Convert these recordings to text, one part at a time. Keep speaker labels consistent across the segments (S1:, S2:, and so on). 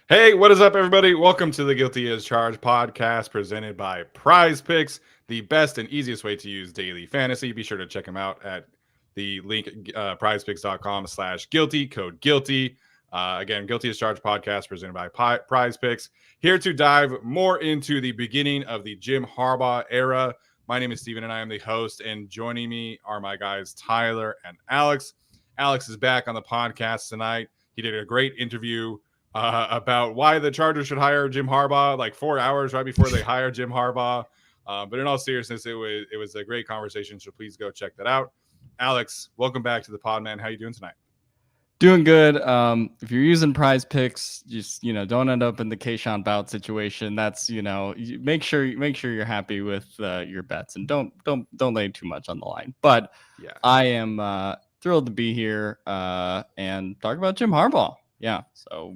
S1: Hey, what is up, everybody? Welcome to the Guilty as Charged podcast presented by Prize Picks, the best and easiest way to use daily fantasy. Be sure to check them out at the link prizepicks.com/guilty, code guilty. Again, Guilty as Charged podcast presented by Prize Picks. Here to dive more into the beginning of the Jim Harbaugh era. My name is Steven and I am the host, and joining me are my guys Tyler and Alex. Alex is back on the podcast tonight. He did a great interview about why the Chargers should hire Jim Harbaugh, like 4 hours right before they hire Jim Harbaugh. But in all seriousness, it was a great conversation. So please go check that out. Alex, welcome back to the pod, man. How you doing tonight?
S2: Doing good. If you're using Prize Picks, just don't end up in the Keyshawn Bout situation. That's make sure you're happy with your bets and don't lay too much on the line. But yeah, I am thrilled to be here and talk about Jim Harbaugh. Yeah, so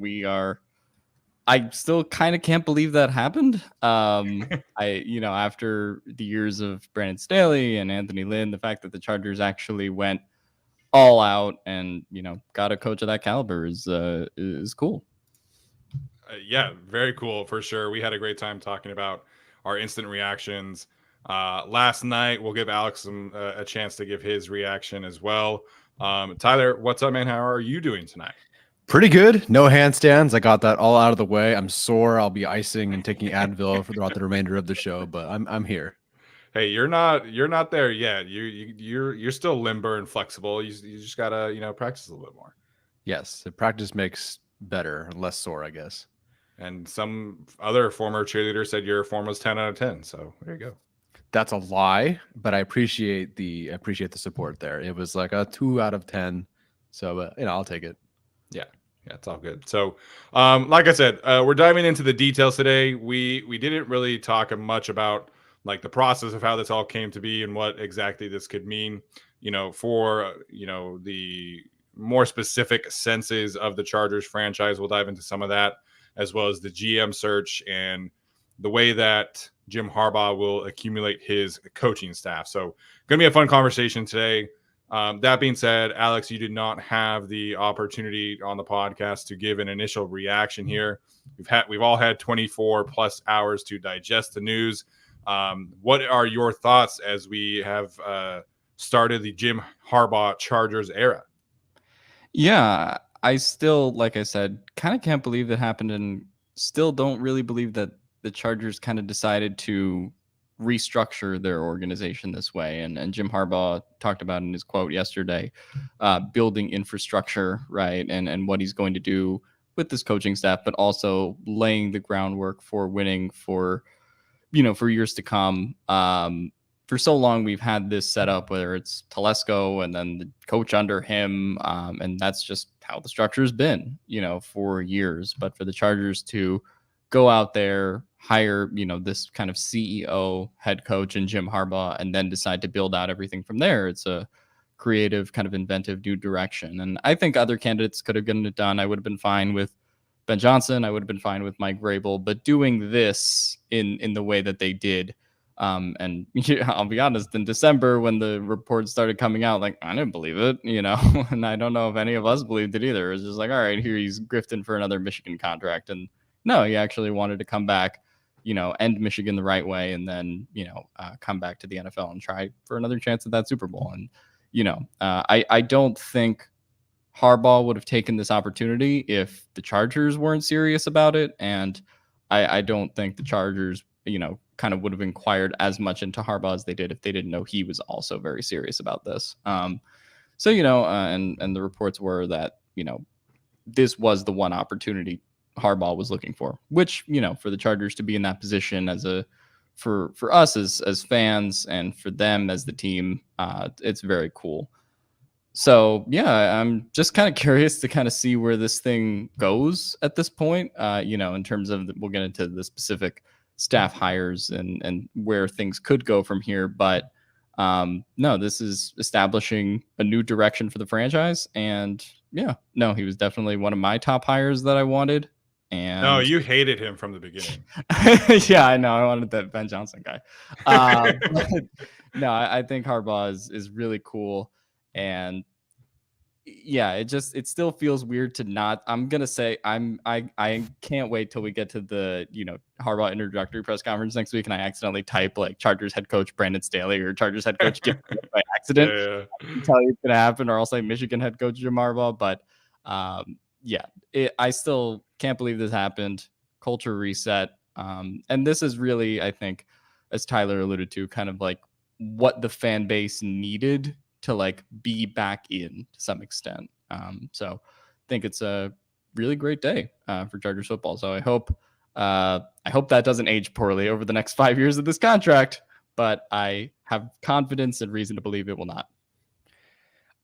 S2: I still kind of can't believe that happened. After the years of Brandon Staley and Anthony Lynn, the fact that the Chargers actually went all out and got a coach of that caliber is cool.
S1: Yeah, very cool for sure. We had a great time talking about our instant reactions last night. We'll give Alex a chance to give his reaction as well. Tyler, what's up, man? How are you doing tonight?
S3: Pretty good. No handstands. I got that all out of the way. I'm sore. I'll be icing and taking Advil throughout the remainder of the show, but I'm here.
S1: Hey, you're not there yet. You're still limber and flexible. You just gotta practice a little bit more.
S3: Yes, the practice makes better, less sore, I guess.
S1: And some other former cheerleader said your form was 10 out of 10. So there you go.
S3: That's a lie, but I appreciate the support there. It was like a 2 out of 10. So I'll take it.
S1: Yeah, it's all good. So, like I said, we're diving into the details today. We didn't really talk much about like the process of how this all came to be and what exactly this could mean, for the more specific senses of the Chargers franchise. We'll dive into some of that, as well as the GM search and the way that Jim Harbaugh will accumulate his coaching staff. So, going to be a fun conversation today. That being said, Alex, you did not have the opportunity on the podcast to give an initial reaction here. We've all had 24 plus hours to digest the news. What are your thoughts as we have started the Jim Harbaugh Chargers era?
S2: Yeah, I still, like I said, kind of can't believe that happened, and still don't really believe that the Chargers kind of decided to restructure their organization this way. And Jim Harbaugh talked about in his quote yesterday, building infrastructure, right? And what he's going to do with this coaching staff, but also laying the groundwork for winning for years to come. For so long, we've had this setup, whether it's Telesco and then the coach under him. And that's just how the structure has been, for years. But for the Chargers to go out there, hire, this kind of CEO, head coach, and Jim Harbaugh, and then decide to build out everything from there. It's a creative, kind of inventive new direction. And I think other candidates could have gotten it done. I would have been fine with Ben Johnson. I would have been fine with Mike Vrabel. But doing this in the way that they did, and I'll be honest, in December when the reports started coming out, like, I didn't believe it, and I don't know if any of us believed it either. It was just like, all right, here he's grifting for another Michigan contract. And no, he actually wanted to come back, end Michigan the right way, and then, come back to the NFL and try for another chance at that Super Bowl. And, I don't think Harbaugh would have taken this opportunity if the Chargers weren't serious about it. And I don't think the Chargers, kind of would have inquired as much into Harbaugh as they did if they didn't know he was also very serious about this. And the reports were that, this was the one opportunity Harbaugh was looking for, which, for the Chargers to be in that position for us as fans and for them as the team, it's very cool. So yeah, I'm just kind of curious to kind of see where this thing goes at this point, in terms of, we'll get into the specific staff hires and where things could go from here. But no, this is establishing a new direction for the franchise. And yeah, no, he was definitely one of my top hires that I wanted. And
S1: no, you hated him from the beginning.
S2: Yeah, I know. I wanted that Ben Johnson guy. No, I think Harbaugh is really cool. And yeah, it still feels weird to not. I'm gonna say I can't wait till we get to the Harbaugh introductory press conference next week, and I accidentally type like Chargers head coach Brandon Staley or Chargers head coach Jim Harbaugh by accident.
S1: Yeah,
S2: I can tell you it's gonna happen, or I'll say Michigan head coach Jim Harbaugh. But yeah, I still can't believe this happened. Culture reset, and this is really, I think, as Tyler alluded to, kind of like what the fan base needed to like be back in to some extent. So I think it's a really great day for Chargers football. So I hope that doesn't age poorly over the next 5 years of this contract, but I have confidence and reason to believe it will not.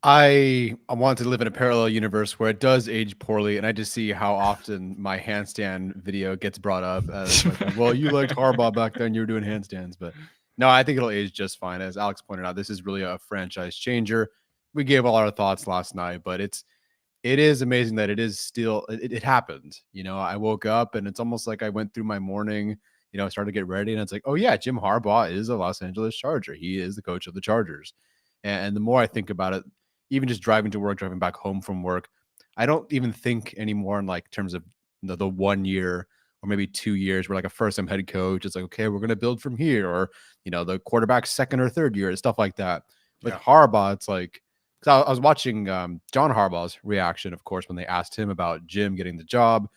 S3: I want to live in a parallel universe where it does age poorly, and I just see how often my handstand video gets brought up as like, well, you liked Harbaugh back then, you were doing handstands, but no, I think it'll age just fine. As Alex pointed out, this is really a franchise changer. We gave all our thoughts last night, but it is amazing that it is still it happened. I woke up and it's almost like I went through my morning, started to get ready, and it's like, oh yeah, Jim Harbaugh is a Los Angeles Charger. He is the coach of the Chargers. And the more I think about it, even just driving to work, driving back home from work, I don't even think anymore in like terms of the 1 year or maybe 2 years where like a first-time head coach, it's like, okay, we're going to build from here, or the quarterback's second or third year, stuff like that. With Harbaugh, it's like, because I was watching John Harbaugh's reaction, of course, when they asked him about Jim getting the job.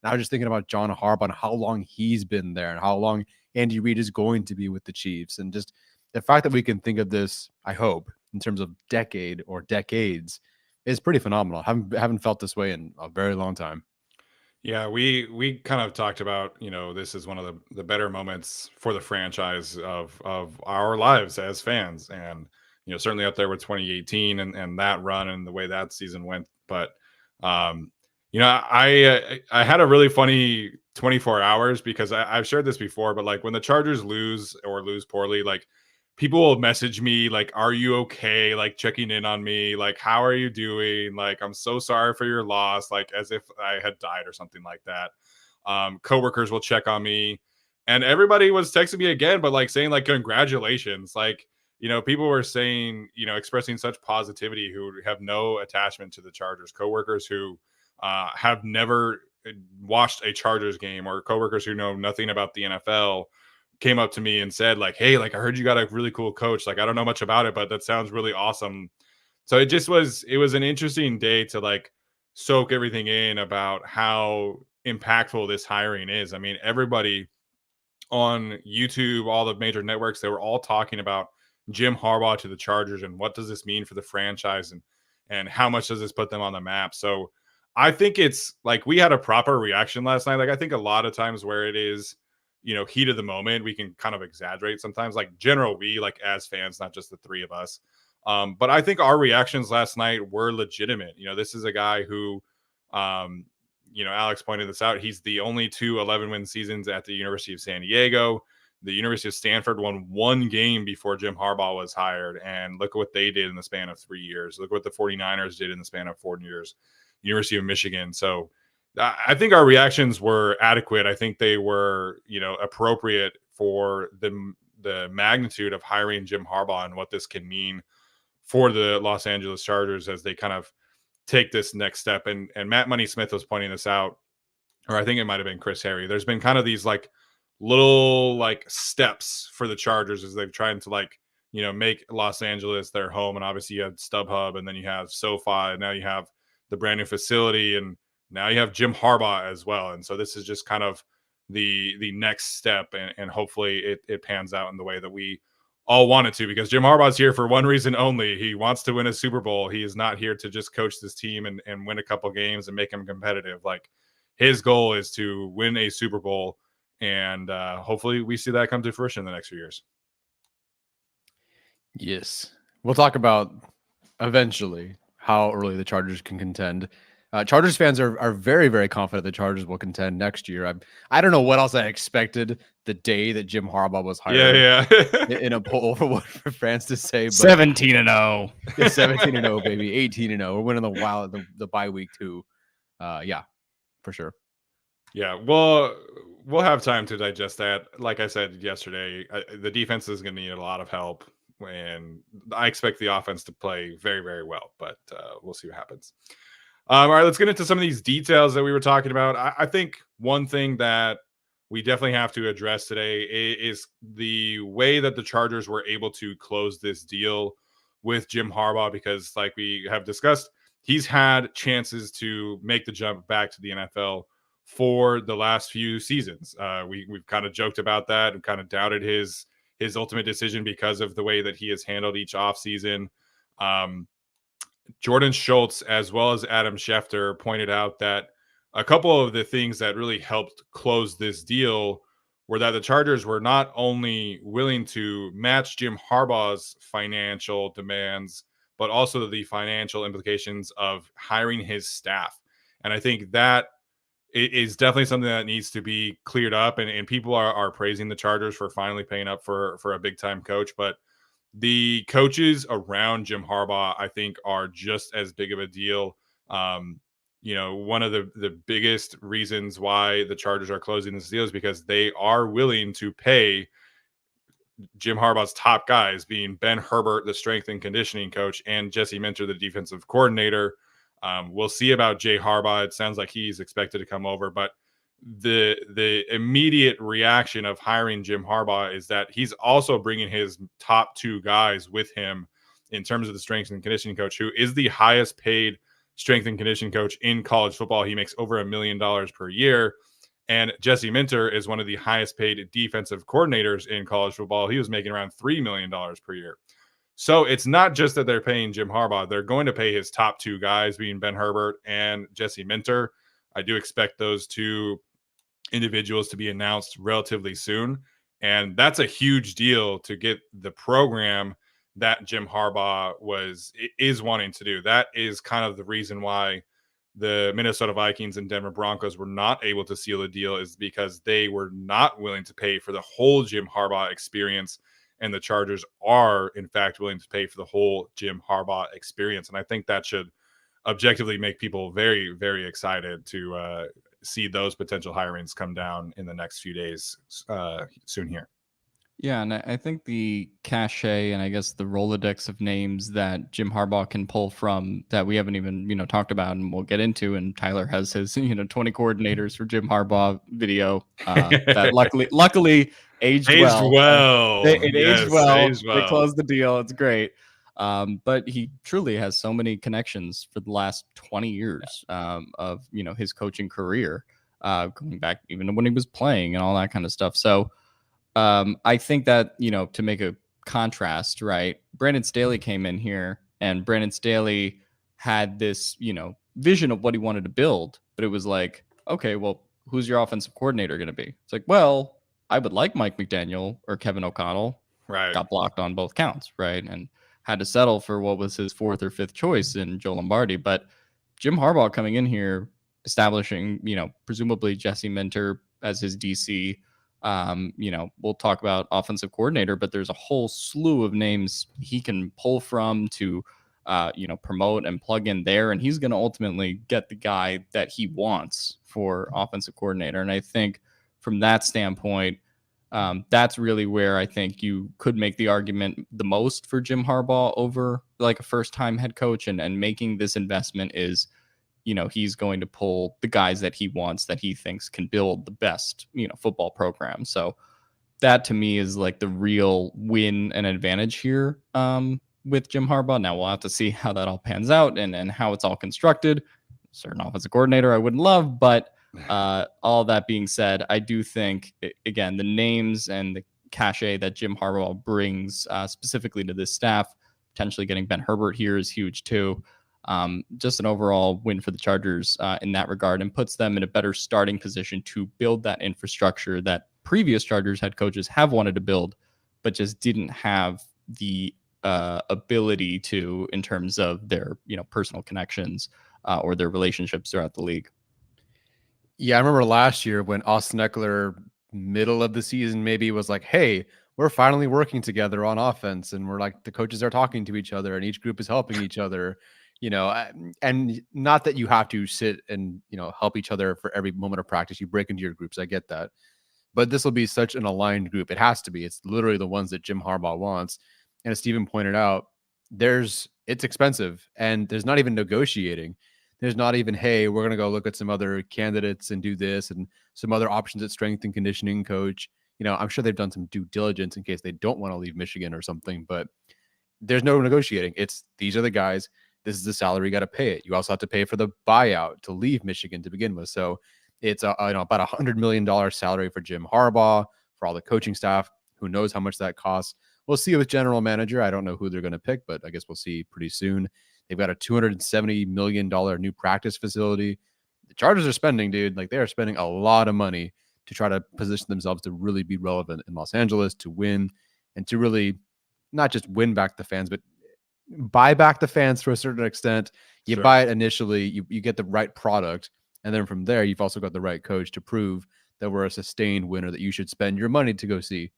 S3: And I was just thinking about John Harbaugh and how long he's been there and how long Andy Reid is going to be with the Chiefs. And just the fact that we can think of this, I hope, in terms of decade or decades, is pretty phenomenal. Haven't felt this way in a very long time.
S1: Yeah, we kind of talked about, this is one of the better moments for the franchise of our lives as fans. And, certainly up there with 2018 and that run and the way that season went. But I had a really funny 24 hours because I've shared this before, but like when the Chargers lose or lose poorly, like people will message me like, are you okay? Like checking in on me, like, how are you doing? Like, I'm so sorry for your loss, like as if I had died or something like that. Coworkers will check on me, and everybody was texting me again, but like saying like congratulations. Like, people were saying, expressing such positivity who have no attachment to the Chargers, coworkers who have never watched a Chargers game, or coworkers who know nothing about the NFL came up to me and said like, hey, like I heard you got a really cool coach. Like I don't know much about it, but that sounds really awesome. So it was an interesting day to like soak everything in about how impactful this hiring is. I mean, everybody on YouTube, all the major networks, they were all talking about Jim Harbaugh to the Chargers and what does this mean for the franchise, and how much does this put them on the map. So I think it's like we had a proper reaction last night. Like I think a lot of times where it is, heat of the moment, we can kind of exaggerate sometimes. Like general, we like as fans, not just the three of us. But I think our reactions last night were legitimate. This is a guy who, Alex pointed this out. He's the only 2 11-win seasons at the University of San Diego. The University of Stanford won 1 game before Jim Harbaugh was hired. And look at what they did in the span of 3 years. Look what the 49ers did in the span of 4 years. University of Michigan. So I think our reactions were adequate. I think they were, appropriate for the magnitude of hiring Jim Harbaugh and what this can mean for the Los Angeles Chargers as they kind of take this next step. And Matt Money Smith was pointing this out, or I think it might have been Chris Harry. There's been kind of these like little like steps for the Chargers as they've tried to like, make Los Angeles their home. And obviously you have StubHub, and then you have SoFi, and now you have the brand new facility, and now you have Jim Harbaugh as well. And so this is just kind of the next step, and hopefully it pans out in the way that we all want it to, because Jim Harbaugh's here for one reason only. He wants to win a Super Bowl. He is not here to just coach this team and win a couple games and make them competitive. Like his goal is to win a Super Bowl, and hopefully we see that come to fruition in the next few years.
S3: Yes. We'll talk about eventually how early the Chargers can contend. Chargers fans are very, very confident the Chargers will contend next year. I don't know what else I expected the day that Jim Harbaugh was hired.
S1: Yeah.
S3: In a poll for fans to say, but
S2: 17-0.
S3: 17-0, baby, 18-0. We're winning the bye week too. Yeah, for sure.
S1: Yeah, well, we'll have time to digest that. Like I said yesterday, the defense is going to need a lot of help and I expect the offense to play very, very well, but we'll see what happens. All right, let's get into some of these details that we were talking about. I think one thing that we definitely have to address today is the way that the Chargers were able to close this deal with Jim Harbaugh, because like we have discussed, he's had chances to make the jump back to the NFL for the last few seasons. We've kind of joked about that and kind of doubted his ultimate decision because of the way that he has handled each offseason. Jordan Schultz, as well as Adam Schefter, pointed out that a couple of the things that really helped close this deal were that the Chargers were not only willing to match Jim Harbaugh's financial demands, but also the financial implications of hiring his staff. And I think that is definitely something that needs to be cleared up. And people are praising the Chargers for finally paying up for a big time coach. But the coaches around Jim Harbaugh, I think, are just as big of a deal. One of the biggest reasons why the Chargers are closing this deal is because they are willing to pay Jim Harbaugh's top guys, being Ben Herbert, the strength and conditioning coach, and Jesse Minter, the defensive coordinator. We'll see about Jay Harbaugh. It sounds like he's expected to come over, but the immediate reaction of hiring Jim Harbaugh is that he's also bringing his top two guys with him in terms of the strength and conditioning coach, who is the highest paid strength and conditioning coach in college football. He makes over $1 million per year. And Jesse Minter is one of the highest paid defensive coordinators in college football. He was making around $3 million per year. So it's not just that they're paying Jim Harbaugh. They're going to pay his top two guys, being Ben Herbert and Jesse Minter. I do expect those two individuals to be announced relatively soon. And that's a huge deal to get the program that Jim Harbaugh is wanting to do. That is kind of the reason why the Minnesota Vikings and Denver Broncos were not able to seal a deal, is because they were not willing to pay for the whole Jim Harbaugh experience. And the Chargers are, in fact, willing to pay for the whole Jim Harbaugh experience. And I think that should objectively make people very, very excited to see those potential hirings come down in the next few days soon here.
S2: Yeah, and I think the cachet and I guess the Rolodex of names that Jim Harbaugh can pull from that we haven't even, talked about and we'll get into, and Tyler has his, 20 coordinators for Jim Harbaugh video that luckily aged well. It aged well. They closed the deal. It's great. But he truly has so many connections for the last 20 years of, his coaching career, going back even to when he was playing and all that kind of stuff. So I think that, to make a contrast, right, Brandon Staley came in here and Brandon Staley had this, vision of what he wanted to build. But it was like, okay, well, who's your offensive coordinator going to be? It's like, well, I would like Mike McDaniel or Kevin O'Connell.
S1: Right.
S2: Got blocked on both counts, right? And had to settle for what was his fourth or fifth choice in Joe Lombardi. But Jim Harbaugh coming in here, establishing, presumably Jesse Minter as his DC. We'll talk about offensive coordinator, but there's a whole slew of names he can pull from to, promote and plug in there. And he's going to ultimately get the guy that he wants for offensive coordinator. And I think from that standpoint, that's really where I think you could make the argument the most for Jim Harbaugh over like a first-time head coach, and making this investment is, he's going to pull the guys that he wants, that he thinks can build the best, football program. So that to me is like the real win and advantage here with Jim Harbaugh. Now we'll have to see how that all pans out and how it's all constructed. Certain offensive coordinator I wouldn't love, but all that being said, I do think, again, the names and the cachet that Jim Harbaugh brings specifically to this staff, potentially getting Ben Herbert here is huge too. Just an overall win for the Chargers in that regard, and puts them in a better starting position to build that infrastructure that previous Chargers head coaches have wanted to build, but just didn't have the ability to, in terms of their personal connections or their relationships throughout the league.
S3: Yeah, I remember last year when Austin Eckler, middle of the season, maybe was like, hey, we're finally working together on offense. And we're like, the coaches are talking to each other and each group is helping each other, and not that you have to sit and, help each other for every moment of practice. You break into your groups. I get that. But this will be such an aligned group. It has to be. It's literally the ones that Jim Harbaugh wants. And as Steven pointed out, it's expensive, and there's not even negotiating. There's not even, hey, we're going to go look at some other candidates and do this and some other options at strength and conditioning coach. I'm sure they've done some due diligence in case they don't want to leave Michigan or something, but there's no negotiating. These are the guys. This is the salary. You got to pay it. You also have to pay for the buyout to leave Michigan to begin with. So it's about $100 million salary for Jim Harbaugh, for all the coaching staff. Who knows how much that costs? We'll see with general manager. I don't know who they're going to pick, but I guess we'll see pretty soon. They've got a $270 million new practice facility. The Chargers are spending, dude. Like, they are spending a lot of money to try to position themselves to really be relevant in Los Angeles, to win, and to really not just win back the fans, but buy back the fans to a certain extent. You buy it initially, you get the right product, and then from there, you've also got the right coach to prove that we're a sustained winner that you should spend your money to go see.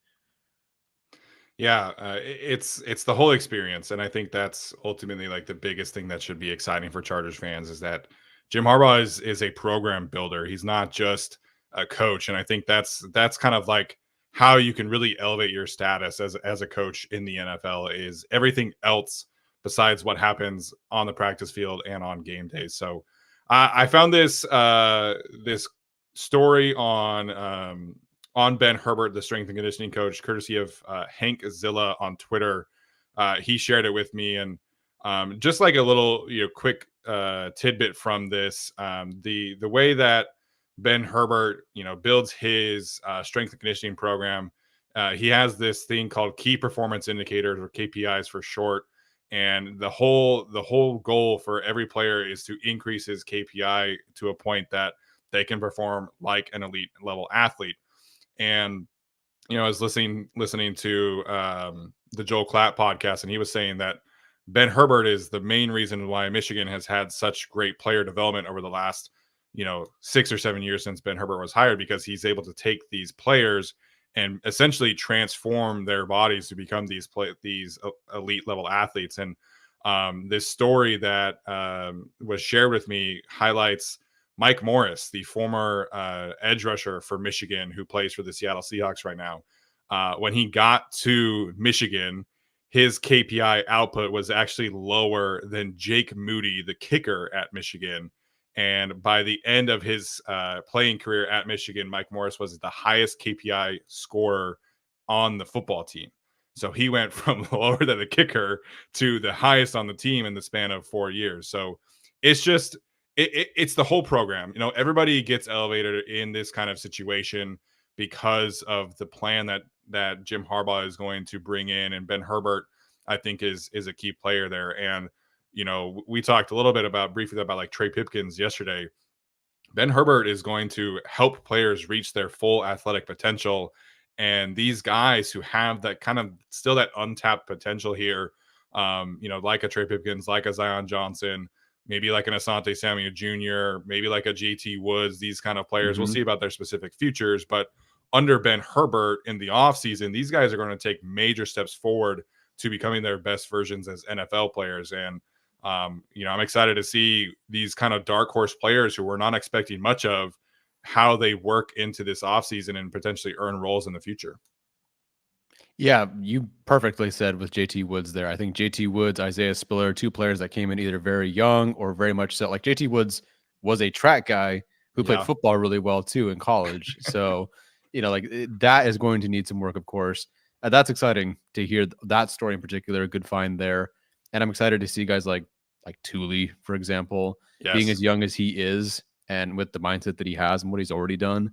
S1: Yeah, it's the whole experience, and I think that's ultimately like the biggest thing that should be exciting for Chargers fans is that Jim Harbaugh is a program builder. He's not just a coach, and I think that's kind of like how you can really elevate your status as a coach in the NFL is everything else besides what happens on the practice field and on game days. So I found this this story on Ben Herbert, the strength and conditioning coach, courtesy of Hank Zilla on Twitter. He shared it with me, and just like a little quick tidbit from this, the way that Ben Herbert builds his strength and conditioning program, he has this thing called key performance indicators, or KPIs for short. And the whole goal for every player is to increase his KPI to a point that they can perform like an elite level athlete. And I was listening to the Joel Klatt podcast, and he was saying that Ben Herbert is the main reason why Michigan has had such great player development over the last 6 or 7 years since Ben Herbert was hired, because he's able to take these players and essentially transform their bodies to become these elite level athletes. And this story that was shared with me highlights Mike Morris, the former edge rusher for Michigan, who plays for the Seattle Seahawks right now. When he got to Michigan, his KPI output was actually lower than Jake Moody, the kicker at Michigan. And by the end of his playing career at Michigan, Mike Morris was the highest KPI scorer on the football team. So he went from lower than the kicker to the highest on the team in the span of 4 years. So it's just it's the whole program. Everybody gets elevated in this kind of situation because of the plan that Jim Harbaugh is going to bring in, and Ben Herbert, I think, is a key player there. And we talked a little bit briefly about like Trey Pipkins yesterday. Ben Herbert is going to help players reach their full athletic potential. And these guys who have that kind of still that untapped potential here, like a Trey Pipkins, like a Zion Johnson, maybe like an Asante Samuel Jr., maybe like a JT Woods, these kind of players. We'll see about their specific futures. But under Ben Herbert in the offseason, these guys are going to take major steps forward to becoming their best versions as NFL players. And I'm excited to see these kind of dark horse players who we're not expecting much of, how they work into this offseason and potentially earn roles in the future.
S3: Yeah, you perfectly said with JT Woods there. I think JT Woods, Isaiah Spiller, two players that came in either very young or very much so. Like, JT Woods was a track guy who played football really well too in college. So, that is going to need some work, of course. That's exciting to hear that story in particular. A good find there. And I'm excited to see guys like Thule, for example, being as young as he is and with the mindset that he has and what he's already done.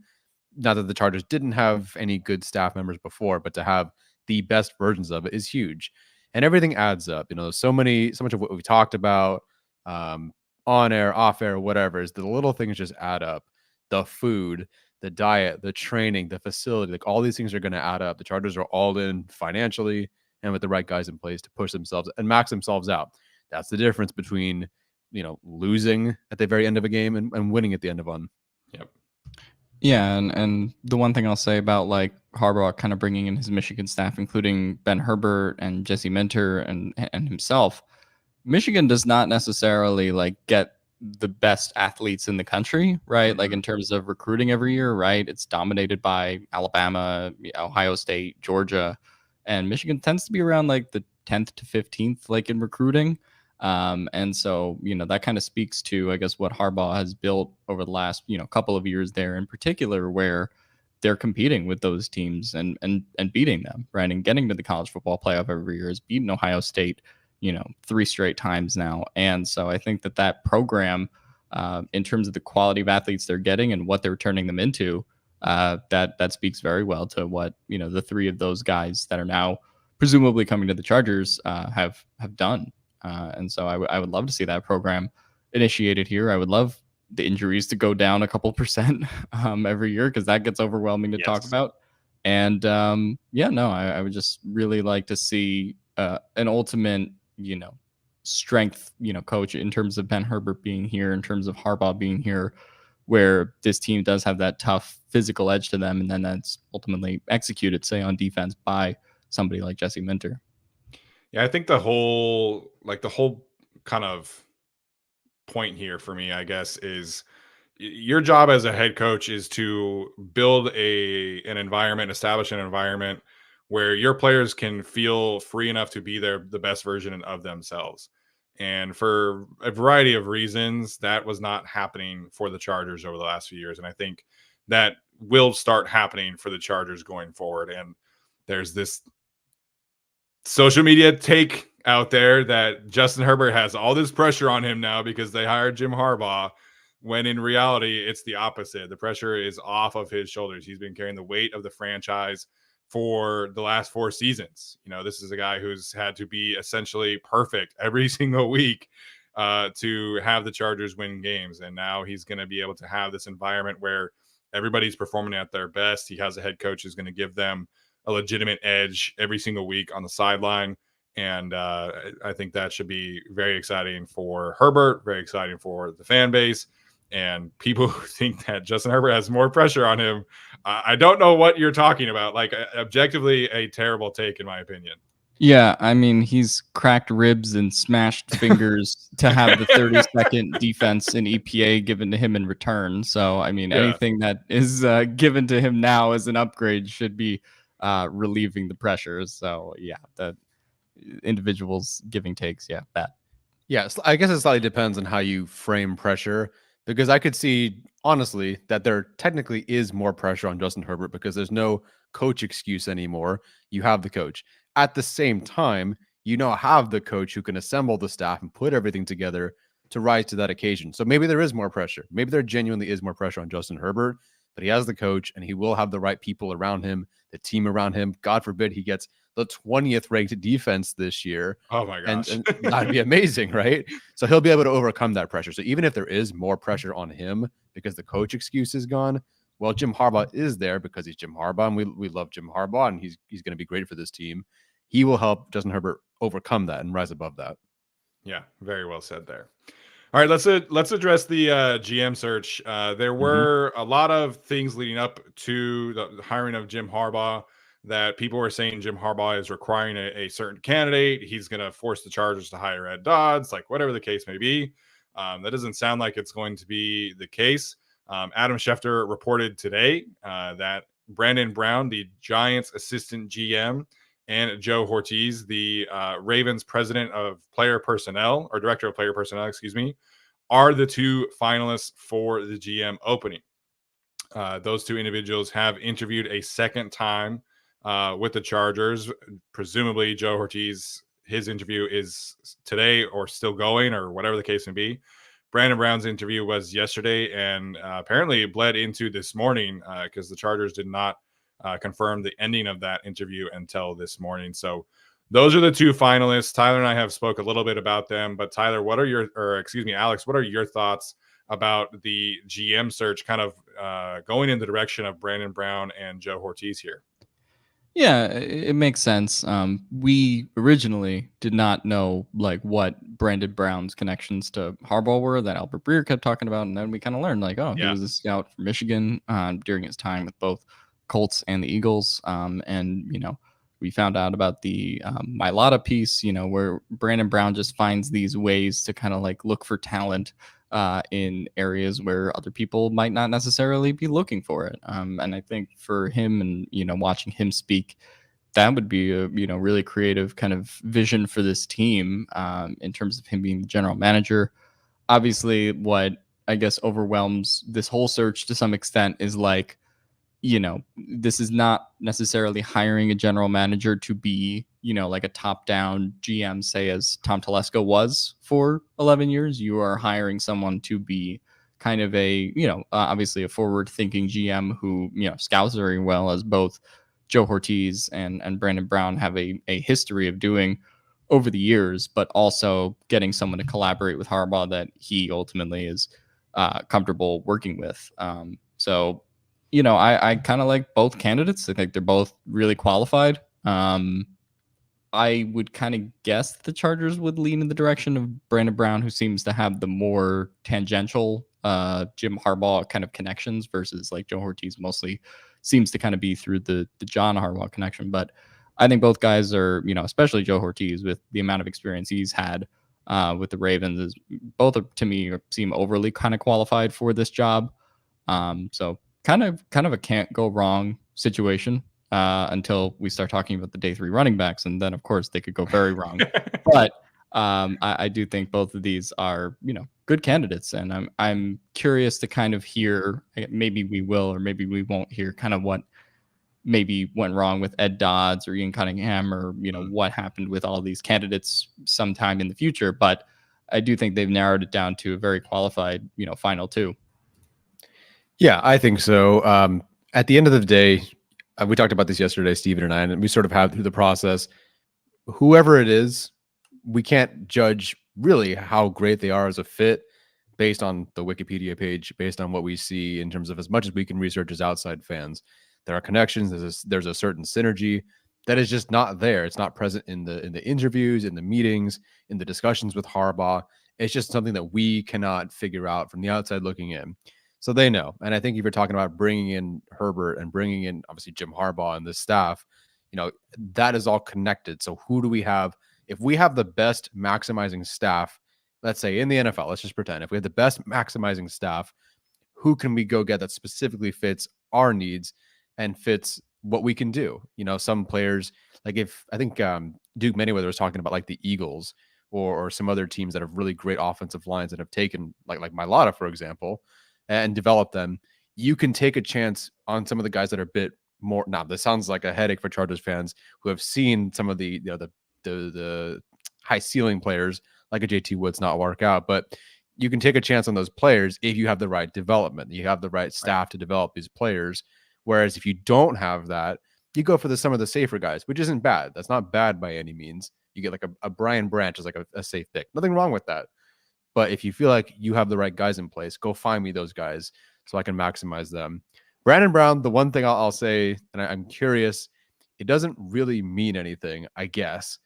S3: Not that the Chargers didn't have any good staff members before, but to have the best versions of it is huge. And everything adds up. So much of what we talked about on air, off air, whatever, is the little things just add up. The food, the diet, the training, the facility, like all these things are going to add up. The Chargers are all in financially and with the right guys in place to push themselves and max themselves out. That's the difference between, losing at the very end of a game and winning at the end of one.
S1: Yep.
S2: Yeah, and the one thing I'll say about like Harbaugh kind of bringing in his Michigan staff, including Ben Herbert and Jesse Minter and himself, Michigan does not necessarily like get the best athletes in the country, right? Like in terms of recruiting every year, right? It's dominated by Alabama, Ohio State, Georgia, and Michigan tends to be around like the 10th to 15th, like in recruiting. And so, that kind of speaks to, I guess, what Harbaugh has built over the last, couple of years there in particular, where they're competing with those teams and beating them, right? And getting to the college football playoff every year, has beaten Ohio State, 3 straight times now. And so I think that program, in terms of the quality of athletes they're getting and what they're turning them into, that speaks very well to what, the 3 of those guys that are now presumably coming to the Chargers have done. And so I would love to see that program initiated here. I would love the injuries to go down a couple percent every year, because that gets overwhelming to talk about. And I would just really like to see an ultimate, strength, coach in terms of Ben Herbert being here, in terms of Harbaugh being here, where this team does have that tough physical edge to them, and then that's ultimately executed, say, on defense by somebody like Jesse Minter.
S1: Yeah, I think the whole kind of point here for me, I guess, is your job as a head coach is to build an environment, establish an environment where your players can feel free enough to be the best version of themselves. And for a variety of reasons, that was not happening for the Chargers over the last few years. And I think that will start happening for the Chargers going forward. And there's this social media take out there that Justin Herbert has all this pressure on him now because they hired Jim Harbaugh, when in reality, it's the opposite. The pressure is off of his shoulders. He's been carrying the weight of the franchise for the last 4 seasons. This is a guy who's had to be essentially perfect every single week to have the Chargers win games. And now he's going to be able to have this environment where everybody's performing at their best. He has a head coach who's going to give them a legitimate edge every single week on the sideline. And I think that should be very exciting for Herbert, very exciting for the fan base. And people who think that Justin Herbert has more pressure on him, I don't know what you're talking about. Like, objectively, a terrible take, in my opinion.
S2: Yeah, I mean, he's cracked ribs and smashed fingers to have the 32nd defense in EPA given to him in return. So, I mean, anything that is given to him now as an upgrade should be relieving the pressure. So, yeah, the individuals giving takes, bad.
S3: Yeah, I guess it slightly depends on how you frame pressure, because I could see, honestly, that there technically is more pressure on Justin Herbert because there's no coach excuse anymore. You have the coach. At the same time, you now have the coach who can assemble the staff and put everything together to rise to that occasion. So maybe there is more pressure. Maybe there genuinely is more pressure on Justin Herbert, but he has the coach and he will have the right people around him, the team around him. God forbid he gets the 20th ranked defense this year.
S1: Oh my gosh.
S3: And that'd be amazing, right? So he'll be able to overcome that pressure. So even if there is more pressure on him because the coach excuse is gone, well, Jim Harbaugh is there because he's Jim Harbaugh, and we love Jim Harbaugh, and he's going to be great for this team. He will help Justin Herbert overcome that and rise above that.
S1: Yeah, very well said there. All right, let's address the GM search. There were a lot of things leading up to the hiring of Jim Harbaugh that people were saying Jim Harbaugh is requiring a certain candidate. He's going to force the Chargers to hire Ed Dodds, like whatever the case may be. That doesn't sound like it's going to be the case. Adam Schefter reported today that Brandon Brown, the Giants assistant GM, and Joe Ortiz, the Ravens president of player personnel, or director of player personnel, excuse me, are the 2 finalists for the GM opening. Those 2 individuals have interviewed a second time with the Chargers. Presumably Joe Ortiz, his interview is today or still going, or whatever the case may be. Brandon Brown's interview was yesterday, and apparently it bled into this morning because the Chargers did not confirm the ending of that interview until this morning. So those are the 2 finalists. Tyler and I have spoke a little bit about them, but Tyler, Alex, what are your thoughts about the GM search kind of going in the direction of Brandon Brown and Joe Ortiz here?
S2: Yeah, it makes sense. We originally did not know like what Brandon Brown's connections to Harbaugh were that Albert Breer kept talking about, and then we kind of learned like, he was a scout from Michigan during his time with both Colts and the Eagles. And we found out about the Mailata piece, where Brandon Brown just finds these ways to kind of like look for talent in areas where other people might not necessarily be looking for it. And I think for him and, watching him speak, that would be a really creative kind of vision for this team, in terms of him being the general manager. Obviously, what I guess overwhelms this whole search to some extent is like, this is not necessarily hiring a general manager to be, like a top down GM, say, as Tom Telesco was for 11 years. You are hiring someone to be kind of a, obviously a forward thinking GM who, scouts very well, as both Joe Ortiz and Brandon Brown have a history of doing over the years, but also getting someone to collaborate with Harbaugh that he ultimately is comfortable working with. So, I kind of like both candidates. I think they're both really qualified. I would kind of guess the Chargers would lean in the direction of Brandon Brown, who seems to have the more tangential Jim Harbaugh kind of connections, versus like Joe Ortiz mostly seems to kind of be through the John Harbaugh connection. But I think both guys are, especially Joe Ortiz, with the amount of experience he's had with the Ravens, is both to me seem overly kind of qualified for this job. So kind of a can't go wrong situation until we start talking about the day 3 running backs, and then of course they could go very wrong. But I do think both of these are good candidates, and I'm curious to kind of hear, maybe we will or maybe we won't hear, kind of what maybe went wrong with Ed Dodds or Ian Cunningham, or what happened with all these candidates sometime in the future. But I do think they've narrowed it down to a very qualified final 2.
S3: Yeah, I think so. At the end of the day, we talked about this yesterday, Steven and I, and we sort of have through the process, whoever it is, we can't judge really how great they are as a fit based on the Wikipedia page, based on what we see in terms of as much as we can research as outside fans. There are connections. There's a certain synergy that is just not there. It's not present in the interviews, in the meetings, in the discussions with Harbaugh. It's just something that we cannot figure out from the outside looking in. So they know. And I think if you're talking about bringing in Herbert and bringing in obviously Jim Harbaugh and this staff, that is all connected. So who do we have? If we have the best maximizing staff, let's say in the NFL, let's just pretend if we have the best maximizing staff, who can we go get that specifically fits our needs and fits what we can do? Some players, like if I think Duke Manyweather was talking about like the Eagles or some other teams that have really great offensive lines that have taken like Mailata, for example, and develop them. You can take a chance on some of the guys that are a bit more. Now, this sounds like a headache for Chargers fans who have seen some of the the high ceiling players like a JT Woods not work out, but you can take a chance on those players if you have the right development. You have the right staff to develop these players. Whereas if you don't have that, you go for some of the safer guys, which isn't bad. That's not bad by any means. You get like a Brian Branch as like a safe pick. Nothing wrong with that. But if you feel like you have the right guys in place, go find me those guys so I can maximize them. Brandon Brown, the one thing I'll say, and I'm curious, it doesn't really mean anything, I guess.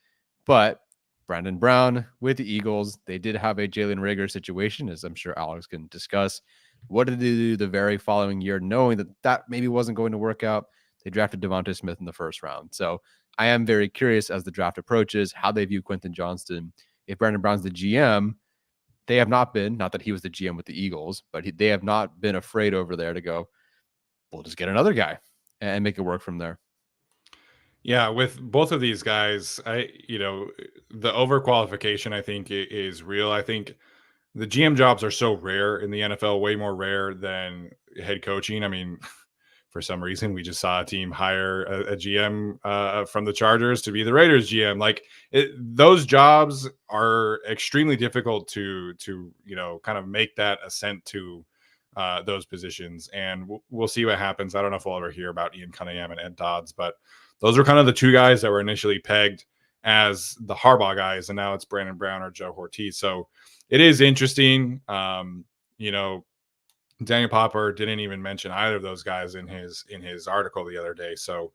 S3: But Brandon Brown with the Eagles, they did have a Jalen Reagor situation, as I'm sure Alex can discuss. What did they do the very following year, knowing that maybe wasn't going to work out? They drafted Devonta Smith in the first round. So I am very curious as the draft approaches, how they view Quentin Johnston. If Brandon Brown's the GM, they have not been, not that he was the GM with the Eagles, but they have not been afraid over there to go, we'll just get another guy and make it work from there.
S1: Yeah, with both of these guys, the overqualification I think is real. I think the GM jobs are so rare in the NFL, way more rare than head coaching. I mean, for some reason, we just saw a team hire a GM from the Chargers to be the Raiders GM. Like those jobs are extremely difficult to kind of make that ascent to those positions, and we'll see what happens. I don't know if we'll ever hear about Ian Cunningham and Ed Dodds, but those are kind of the two guys that were initially pegged as the Harbaugh guys, and now it's Brandon Brown or Joe Ortiz. So it is interesting. Daniel Popper didn't even mention either of those guys in his article the other day. So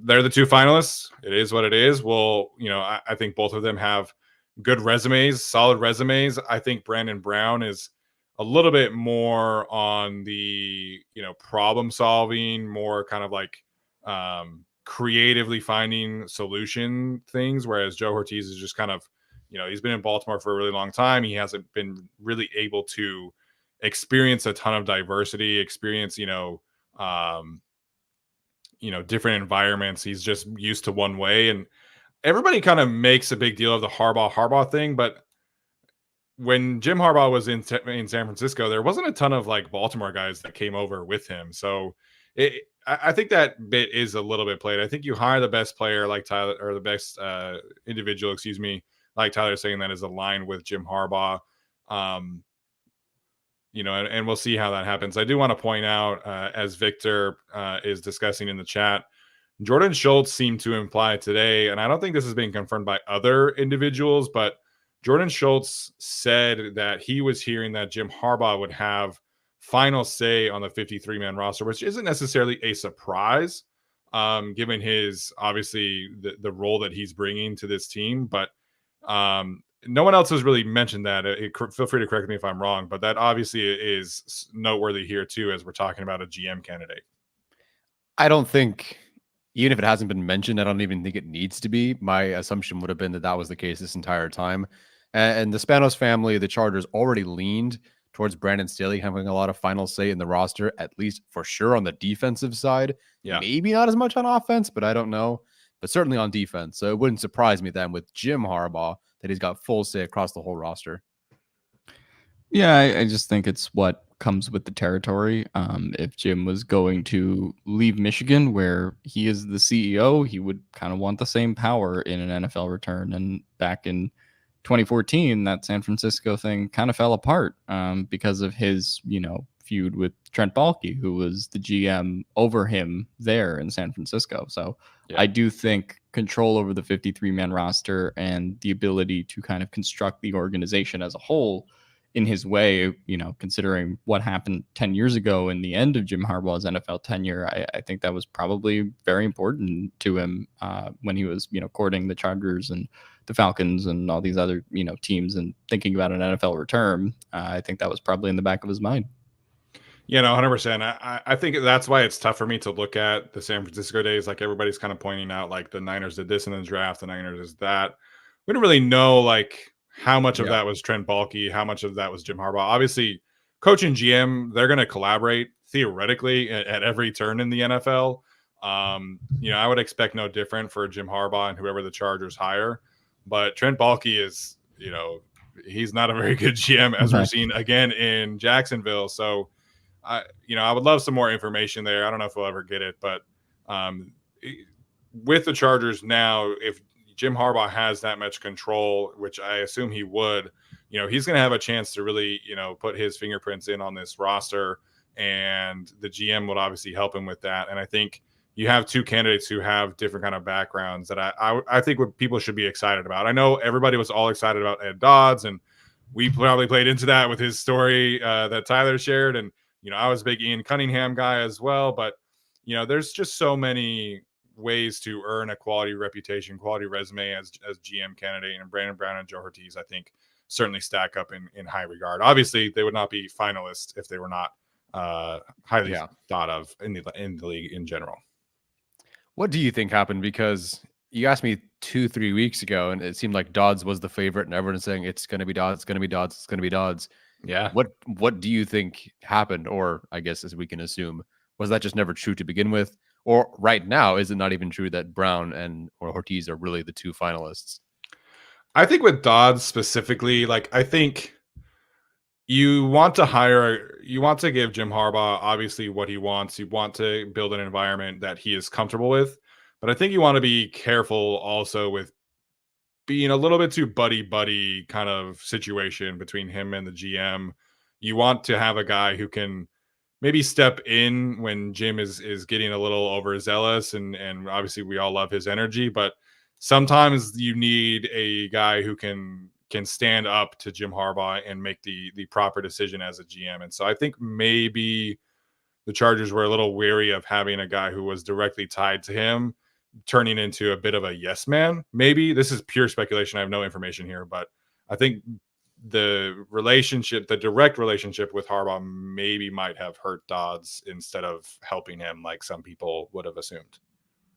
S1: they're the two finalists. It is what it is. Well, I think both of them have good resumes, solid resumes. I think Brandon Brown is a little bit more on the problem solving, more kind of like creatively finding solution things, whereas Joe Ortiz is just kind of he's been in Baltimore for a really long time. He hasn't been really able to experience a ton of diversity, experience different environments. He's just used to one way, and everybody kind of makes a big deal of the Harbaugh thing, but when Jim Harbaugh was in San Francisco, there wasn't a ton of like Baltimore guys that came over with him. So I think that bit is a little bit played. I think you hire the best player like Tyler, or the best individual, excuse me, like Tyler saying, that is aligned with Jim Harbaugh. Um, and we'll see how that happens. I do want to point out, as Victor is discussing in the chat, Jordan Schultz seemed to imply today, and I don't think this is being confirmed by other individuals, but Jordan Schultz said that he was hearing that Jim Harbaugh would have final say on the 53-man roster, which isn't necessarily a surprise, given his, obviously, the role that he's bringing to this team. But no one else has really mentioned that. Feel free to correct me if I'm wrong, but that obviously is noteworthy here too, as we're talking about a GM candidate.
S3: I don't think, even if it hasn't been mentioned, I don't even think it needs to be. My assumption would have been that that was the case this entire time. And the Spanos family, the Chargers, already leaned towards Brandon Staley having a lot of final say in the roster, at least for sure on the defensive side.
S1: Yeah.
S3: Maybe not as much on offense, but I don't know. But certainly on defense. So it wouldn't surprise me then with Jim Harbaugh that he's got full say across the whole roster.
S2: Yeah, I just think it's what comes with the territory. If Jim was going to leave Michigan, where he is the CEO, he would kind of want the same power in an NFL return. And back in 2014, that San Francisco thing kind of fell apart because of his, feud with Trent Baalke, who was the GM over him there in San Francisco. So I do think control over the 53-man roster and the ability to kind of construct the organization as a whole in his way, considering what happened 10 years ago in the end of Jim Harbaugh's NFL tenure, I think that was probably very important to him when he was, courting the Chargers and the Falcons and all these other, teams and thinking about an NFL return. I think that was probably in the back of his mind.
S1: 100%. I think that's why it's tough for me to look at the San Francisco days. Like, everybody's kind of pointing out, like, the Niners did this in the draft, the Niners is that. We don't really know, like, how much of that was Trent Baalke, how much of that was Jim Harbaugh. Obviously, coach and GM, they're going to collaborate theoretically at every turn in the NFL. I would expect no different for Jim Harbaugh and whoever the Chargers hire. But Trent Baalke is, he's not a very good GM, as we're seeing again in Jacksonville. So, I would love some more information there. I don't know if we'll ever get it, but with the Chargers now, if Jim Harbaugh has that much control, which I assume he would, he's going to have a chance to really, put his fingerprints in on this roster, and the GM would obviously help him with that. And I think you have two candidates who have different kind of backgrounds that I think what people should be excited about. I know everybody was all excited about Ed Dodds, and we probably played into that with his story that Tyler shared. And, I was a big Ian Cunningham guy as well, but, there's just so many ways to earn a quality reputation, quality resume as GM candidate, and Brandon Brown and Joe Ortiz, I think, certainly stack up in high regard. Obviously, they would not be finalists if they were not highly thought of in the league in general.
S3: What do you think happened? Because you asked me 2-3 weeks ago, and it seemed like Dodds was the favorite, and everyone's saying it's going to be Dodds, it's going to be Dodds, it's going to be Dodds.
S1: Yeah.
S3: What do you think happened? Or I guess, as we can assume, was that just never true to begin with? Or right now, is it not even true that Brown or Ortiz are really the two finalists?
S1: I think with Dodds specifically, I think you want to give Jim Harbaugh obviously what he wants. You want to build an environment that he is comfortable with, but I think you want to be careful also with being a little bit too buddy kind of situation between him and the GM. You want to have a guy who can maybe step in when Jim is getting a little overzealous, and obviously we all love his energy, but sometimes you need a guy who can stand up to Jim Harbaugh and make the proper decision as a GM. And so I think maybe the Chargers were a little weary of having a guy who was directly tied to him turning into a bit of a yes man. Maybe this is pure speculation. I have no information here, but I think the direct relationship with Harbaugh maybe might have hurt Dodds instead of helping him, like some people would have assumed.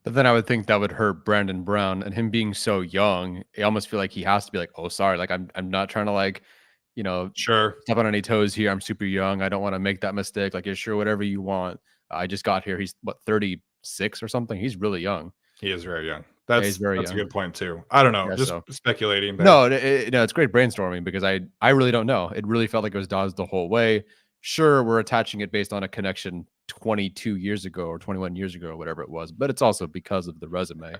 S3: But then I would think that would hurt Brandon Brown, and him being so young, I almost feel like he has to be like, oh, sorry, like I'm not trying to
S1: sure,
S3: step on any toes here. I'm super young. I don't want to make that mistake. Like, yeah, sure, whatever you want. I just got here. He's 30 6 or something. He's really young.
S1: He is very young.
S3: Yeah,
S1: That's
S3: he's very
S1: a
S3: young.
S1: good point too. I don't know,
S3: Yeah,
S1: just
S3: so
S1: speculating. There.
S3: no, no, it's great brainstorming because I really don't know. It really felt like it was Dodds the whole way. Sure, we're attaching it based on a connection 22 years ago or 21 years ago or whatever it was, but it's also because of the resume.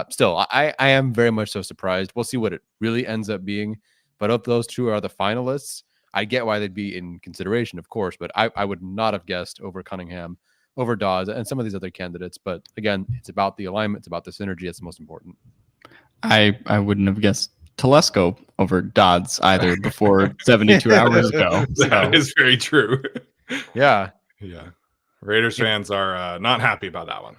S3: Still, I am very much so surprised. We'll see what it really ends up being. But if those two are the finalists, I get why they'd be in consideration, of course. But I would not have guessed over Cunningham, over Dawes, and some of these other candidates. But again, it's about the alignment. It's about the synergy. That's the most important.
S2: I wouldn't have guessed Telesco over Dodds either before 72 hours ago.
S1: That is very true.
S3: Yeah.
S1: Yeah. Raiders fans are not happy about that one.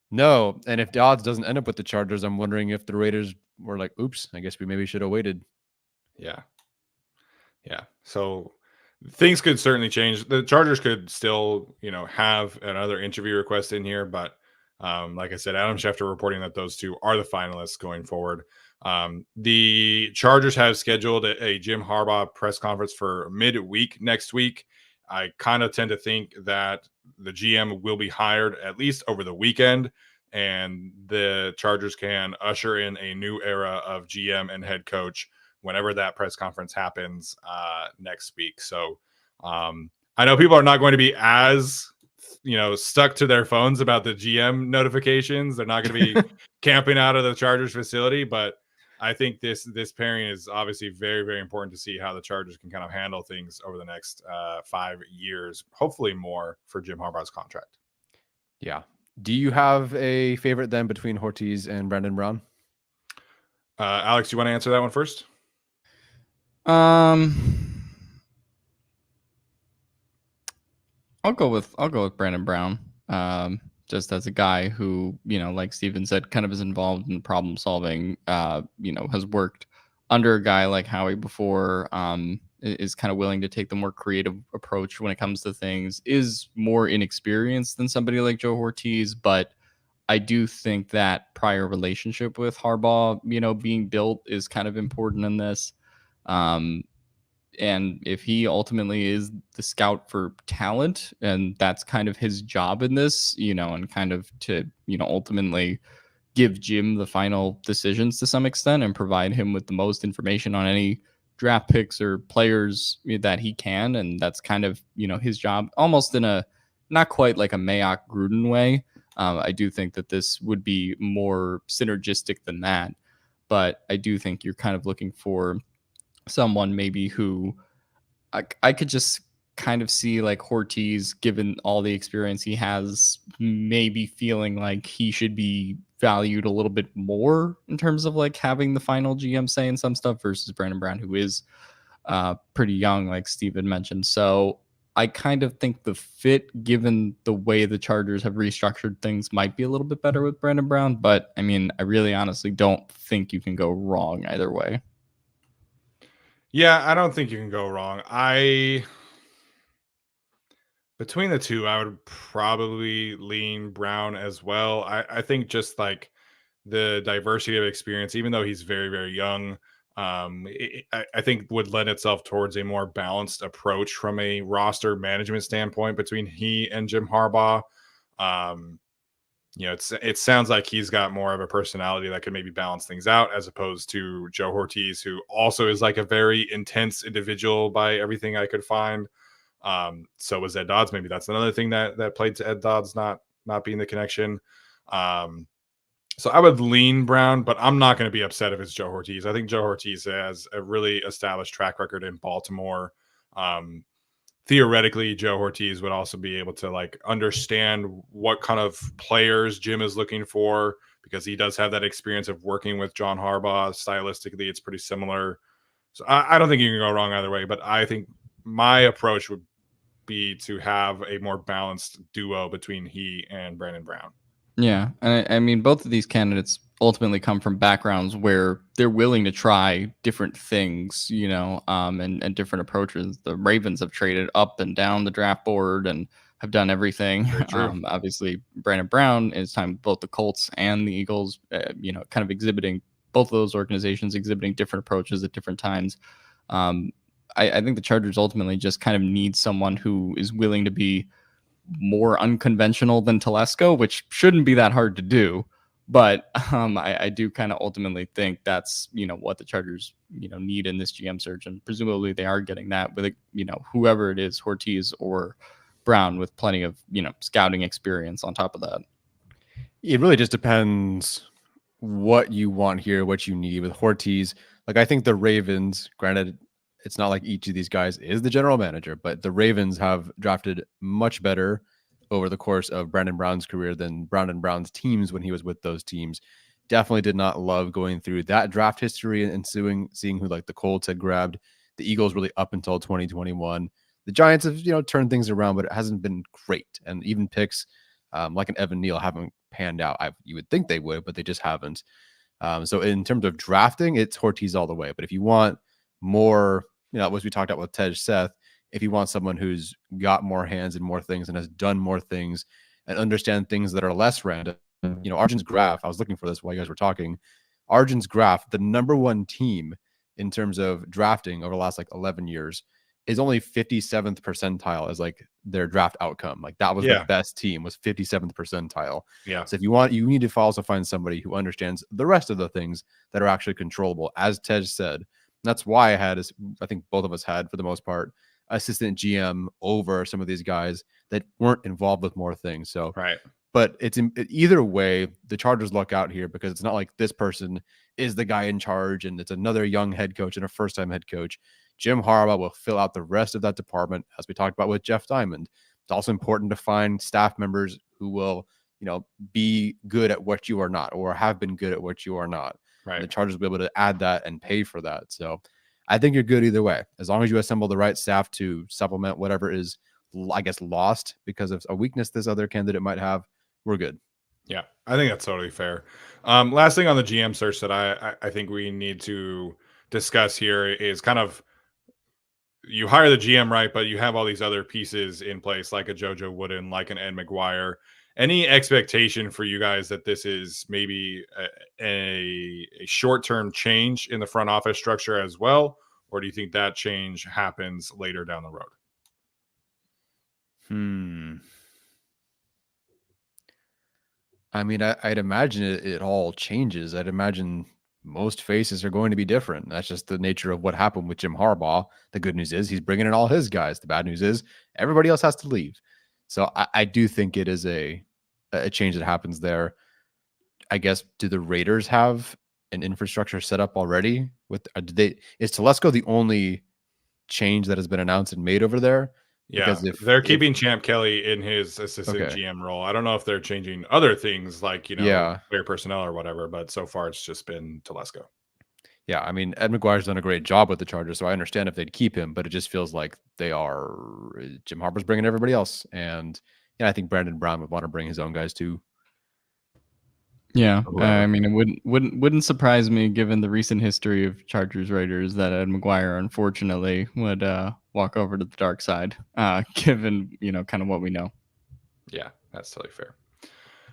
S3: No. And if Dodds doesn't end up with the Chargers, I'm wondering if the Raiders were like, oops, I guess we maybe should have waited.
S1: Yeah. Yeah. So things could certainly change. The Chargers could still, have another interview request in here, but like I said, Adam Schefter reporting that those two are the finalists going forward. The Chargers have scheduled a Jim Harbaugh press conference for midweek next week. I kind of tend to think that the GM will be hired at least over the weekend, and the Chargers can usher in a new era of GM and head coach whenever that press conference happens next week. So I know people are not going to be as stuck to their phones about the GM notifications. They're not going to be camping out of the Chargers facility, but I think this pairing is obviously very, very important to see how the Chargers can kind of handle things over the next 5 years, hopefully more for Jim Harbaugh's contract.
S3: Yeah. Do you have a favorite then between Ortiz and Brandon Brown?
S1: Alex, you want to answer that one first?
S2: I'll go with Brandon Brown. Just as a guy who, like Steven said, kind of is involved in problem solving, has worked under a guy like Howie before, is kind of willing to take the more creative approach when it comes to things, is more inexperienced than somebody like Joe Ortiz, but I do think that prior relationship with Harbaugh, being built is kind of important in this. And if he ultimately is the scout for talent, and that's kind of his job in this, and kind of to, ultimately give Jim the final decisions to some extent and provide him with the most information on any draft picks or players that he can. And that's kind of, his job, almost in a not quite like a Mayock Gruden way. I do think that this would be more synergistic than that. But I do think you're kind of looking for someone maybe who I could just kind of see like Ortiz, given all the experience he has, maybe feeling like he should be valued a little bit more in terms of like having the final GM say in some stuff versus Brandon Brown, who is pretty young, like Steven mentioned. So I kind of think the fit, given the way the Chargers have restructured things, might be a little bit better with Brandon Brown. But I mean, I really honestly don't think you can go wrong either way.
S1: Yeah, I don't think you can go wrong. Between the two, I would probably lean Brown as well. I think just like the diversity of experience, even though he's very, very young, I think would lend itself towards a more balanced approach from a roster management standpoint between he and Jim Harbaugh. It sounds like he's got more of a personality that could maybe balance things out as opposed to Joe Ortiz, who also is like a very intense individual by everything I could find. So was Ed Dodds. Maybe that's another thing that played to Ed Dodds not being the connection. So I would lean Brown, but I'm not going to be upset if it's Joe Ortiz. I think Joe Ortiz has a really established track record in Baltimore. Theoretically, Joe Ortiz would also be able to like understand what kind of players Jim is looking for, because he does have that experience of working with John Harbaugh. Stylistically, it's pretty similar. So I don't think you can go wrong either way, but I think my approach would be to have a more balanced duo between he and Brandon Brown.
S2: Yeah. And I mean, both of these candidates ultimately come from backgrounds where they're willing to try different things, and different approaches. The Ravens have traded up and down the draft board and have done everything. Obviously, Brandon Brown is time both the Colts and the Eagles, kind of exhibiting both of those organizations exhibiting different approaches at different times. I think the Chargers ultimately just kind of need someone who is willing to be more unconventional than Telesco, which shouldn't be that hard to do. But I do kind of ultimately think that's, what the Chargers, need in this GM search. And presumably they are getting that with, whoever it is, Ortiz or Brown, with plenty of, scouting experience on top of that.
S3: It really just depends what you want here, what you need with Ortiz. Like, I think the Ravens, granted, it's not like each of these guys is the general manager, but the Ravens have drafted much better over the course of Brandon Brown's career than Brandon Brown's teams when he was with those teams. Definitely did not love going through that draft history and seeing who like the Colts had grabbed. The Eagles really up until 2021. The Giants have, turned things around, but it hasn't been great. And even picks like an Evan Neal haven't panned out. You would think they would, but they just haven't. So in terms of drafting, it's Ortiz all the way. But if you want more, as we talked about with Tej Seth, if you want someone who's got more hands and more things and has done more things and understand things that are less random, Arjun's graph, I was looking for this while you guys were talking. Arjun's graph, the number one team in terms of drafting over the last 11 years is only 57th percentile as their draft outcome. That was the best team, was 57th percentile.
S1: Yeah.
S3: So if you need to also find somebody who understands the rest of the things that are actually controllable, as Tej said. That's why I think both of us had, for the most part, assistant GM over some of these guys that weren't involved with more things. So,
S1: right.
S3: But either way, the Chargers luck out here because it's not like this person is the guy in charge and it's another young head coach and a first-time head coach. Jim Harbaugh will fill out the rest of that department, as we talked about with Jeff Diamond. It's also important to find staff members who will, be good at what you are not, or have been good at what you are not.
S1: Right.
S3: And the Chargers will be able to add that and pay for that. So I think you're good either way. As long as you assemble the right staff to supplement whatever is, I guess, lost because of a weakness this other candidate might have, we're good.
S1: Yeah, I think that's totally fair. Last thing on the GM search that I think we need to discuss here is kind of, you hire the GM, right, but you have all these other pieces in place, like a JoJo Wooden, like an Ed McGuire. Any expectation for you guys that this is maybe a short-term change in the front office structure as well? Or do you think that change happens later down the road?
S3: I mean, I'd imagine it all changes. I'd imagine most faces are going to be different. That's just the nature of what happened with Jim Harbaugh. The good news is he's bringing in all his guys. The bad news is everybody else has to leave. So I do think it is a change that happens there. I guess, do the Raiders have an infrastructure set up already? Is Telesco the only change that has been announced and made over there?
S1: Yeah,
S3: because
S1: they're keeping Champ Kelly in his assistant GM role. I don't know if they're changing other things like, player personnel or whatever, but so far it's just been Telesco.
S3: Yeah, I mean, Ed McGuire's done a great job with the Chargers, so I understand if they'd keep him, but it just feels like Jim Harbaugh's bringing everybody else. And I think Brandon Brown would want to bring his own guys too.
S2: Yeah, I mean, it wouldn't surprise me, given the recent history of Chargers Raiders, that Ed McGuire unfortunately would walk over to the dark side, given kind of what we know.
S1: Yeah, that's totally fair.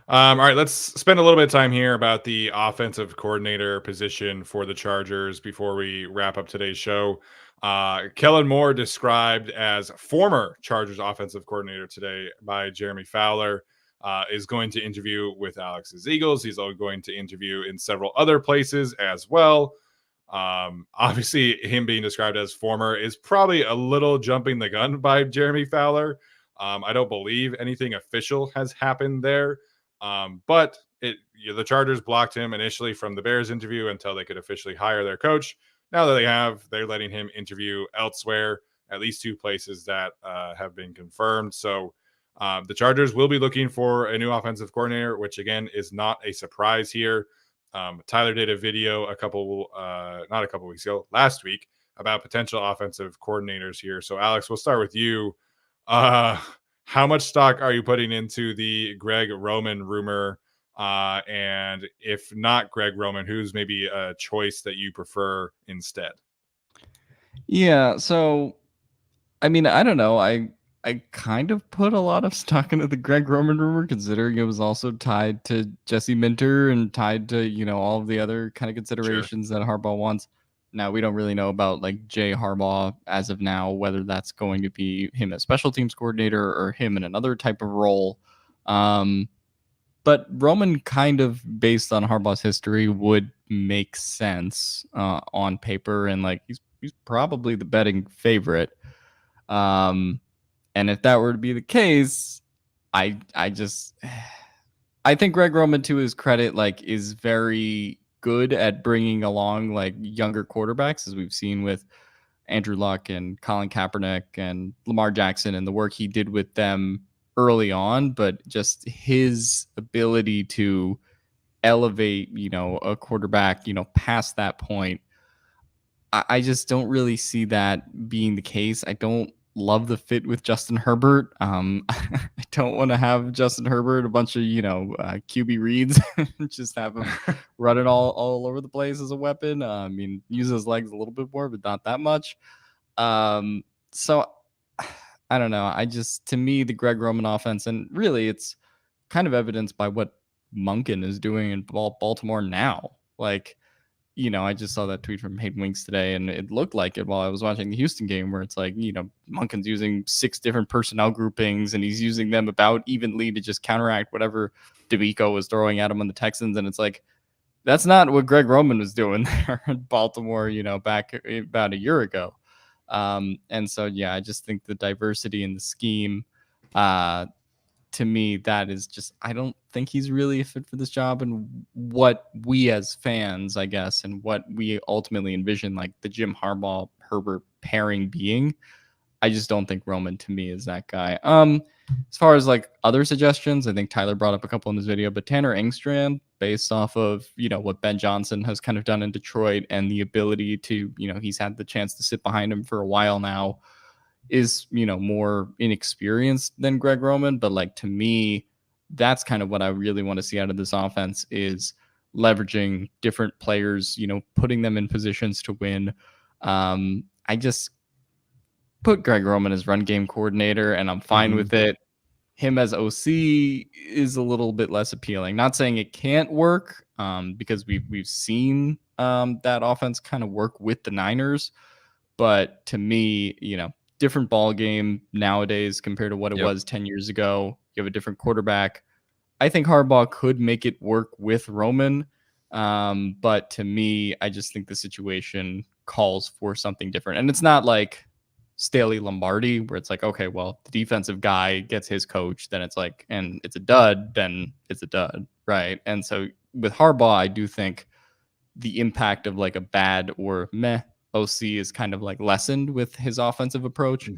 S1: All right, let's spend a little bit of time here about the offensive coordinator position for the Chargers before we wrap up today's show. Kellen Moore, described as former Chargers offensive coordinator today by Jeremy Fowler, is going to interview with Alex's Eagles. He's going to interview in several other places as well. Obviously, him being described as former is probably a little jumping the gun by Jeremy Fowler. I don't believe anything official has happened there. But the Chargers blocked him initially from the Bears interview until they could officially hire their coach. Now that they're letting him interview elsewhere, at least two places that have been confirmed. So the Chargers will be looking for a new offensive coordinator, which again is not a surprise here. Tyler did a video not a couple weeks ago, last week, about potential offensive coordinators here. So Alex, we'll start with you. How much stock are you putting into the Greg Roman rumor? And if not Greg Roman, who's maybe a choice that you prefer instead?
S2: Yeah, so I mean, I don't know. I kind of put a lot of stock into the Greg Roman rumor, considering it was also tied to Jesse Minter and tied to all of the other kind of considerations that Harbaugh wants. Now we don't really know about like Jay Harbaugh as of now, whether that's going to be him as special teams coordinator or him in another type of role. But Roman, kind of based on Harbaugh's history, would make sense on paper, and like he's probably the betting favorite. And if that were to be the case, I think Greg Roman, to his credit, like is very good at bringing along like younger quarterbacks, as we've seen with Andrew Luck and Colin Kaepernick and Lamar Jackson and the work he did with them early on, but just his ability to elevate, a quarterback, past that point. I just don't really see that being the case. I don't love the fit with Justin Herbert. I don't want to have Justin Herbert a bunch of QB reads, just have him running all over the place as a weapon. I mean, use his legs a little bit more, but not that much. So I don't know. To me, the Greg Roman offense, and really it's kind of evidenced by what Monken is doing in Baltimore now. Like, I just saw that tweet from Hayden Winks today, and it looked like it while I was watching the Houston game, where it's like, Monken's using 6 different personnel groupings, and he's using them about evenly to just counteract whatever DeMeco was throwing at him on the Texans. And it's like, that's not what Greg Roman was doing there in Baltimore, back about a year ago. And so, yeah, I just think the diversity in the scheme, to me, that is just, I don't think he's really a fit for this job. And what we as fans, I guess, and what we ultimately envision, like the Jim Harbaugh Herbert pairing being, I just don't think Roman, to me, is that guy. As far as like other suggestions, I think Tyler brought up a couple in this video, but Tanner Engstrand, based off of, what Ben Johnson has kind of done in Detroit and the ability to, he's had the chance to sit behind him for a while now, is, more inexperienced than Greg Roman. But like, to me, that's kind of what I really want to see out of this offense, is leveraging different players, putting them in positions to win. I just put Greg Roman as run game coordinator, and I'm fine with it. Him as OC is a little bit less appealing. Not saying it can't work, because we've seen that offense kind of work with the Niners. But to me, different ball game nowadays compared to what it was 10 years ago. You have a different quarterback. I think Harbaugh could make it work with Roman. But to me, I just think the situation calls for something different. And it's not like Staley Lombardi, where it's like, okay, well, the defensive guy gets his coach, then it's like, and it's a dud, then it's a dud, right? And so with Harbaugh, I do think the impact of like a bad or meh OC is kind of like lessened with his offensive approach.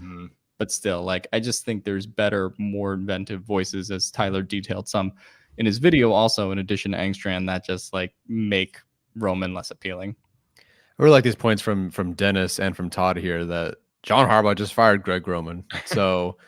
S2: But still, like, I just think there's better, more inventive voices, as Tyler detailed some in his video, also in addition to Engstrand, that just like make Roman less appealing.
S3: I really like these points from Dennis and from Todd here, that John Harbaugh just fired Greg Roman. So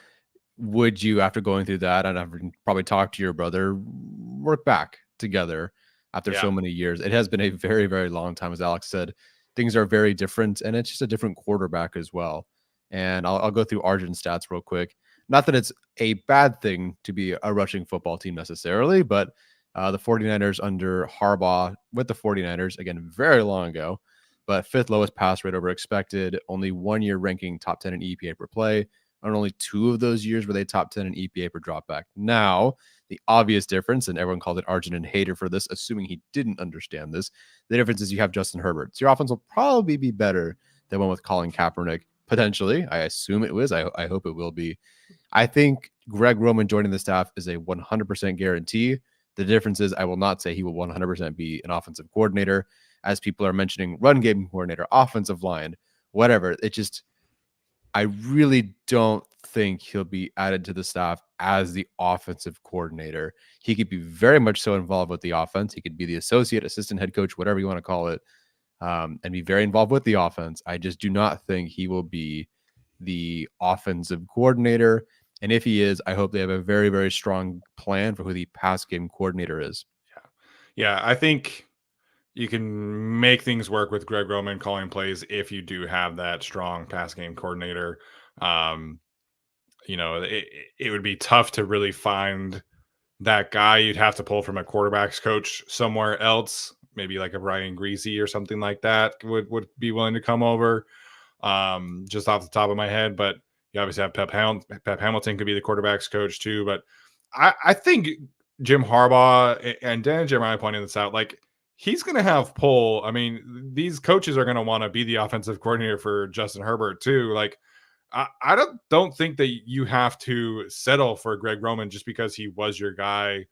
S3: would you, after going through that and having probably talked to your brother, work back together after so many years? It has been a very, very long time. As Alex said, things are very different, and it's just a different quarterback as well. And I'll go through Arjun's stats real quick. Not that it's a bad thing to be a rushing football team necessarily, but the 49ers under Harbaugh, with the 49ers, again, very long ago, but 5th lowest pass rate over expected, only 1 year ranking top 10 in EPA per play. And only 2 of those years were they top 10 in EPA per dropback. Now, the obvious difference, and everyone called it Arjun and hater for this, assuming he didn't understand this, the difference is you have Justin Herbert. So your offense will probably be better than one with Colin Kaepernick, potentially. I assume it was. I hope it will be. I think Greg Roman joining the staff is a 100% guarantee. The difference is I will not say he will 100% be an offensive coordinator, as people are mentioning run game coordinator, offensive line, whatever. It just, I really don't think he'll be added to the staff as the offensive coordinator. He could be very much so involved with the offense. He could be the associate, assistant head coach, whatever you want to call it, and be very involved with the offense. I just do not think he will be the offensive coordinator. And if he is, I hope they have a very, very strong plan for who the pass game coordinator is.
S1: Yeah, I think you can make things work with Greg Roman calling plays if you do have that strong pass game coordinator. It would be tough to really find that guy. You'd have to pull from a quarterback's coach somewhere else. maybe like a Brian Greasy or something like that would be willing to come over. Just off the top of my head, but you obviously have Pep Hamilton could be the quarterback's coach too. But I think Jim Harbaugh and Dan and Jeremiah pointing this out, like he's going to have pull. I mean, these coaches are going to want to be the offensive coordinator for Justin Herbert too. Like, I don't think that you have to settle for Greg Roman just because he was your guy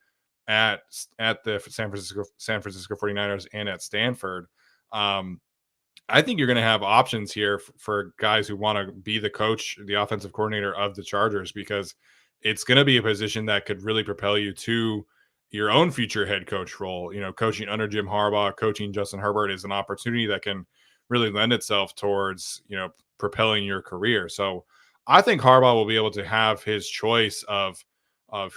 S1: at the San Francisco 49ers and at Stanford. I think you're going to have options here for guys who want to be the coach, the offensive coordinator of the Chargers, because it's going to be a position that could really propel you to your own future head coach role. You know, coaching under Jim Harbaugh, coaching Justin Herbert is an opportunity that can really lend itself towards, you know, propelling your career. So I think Harbaugh will be able to have his choice of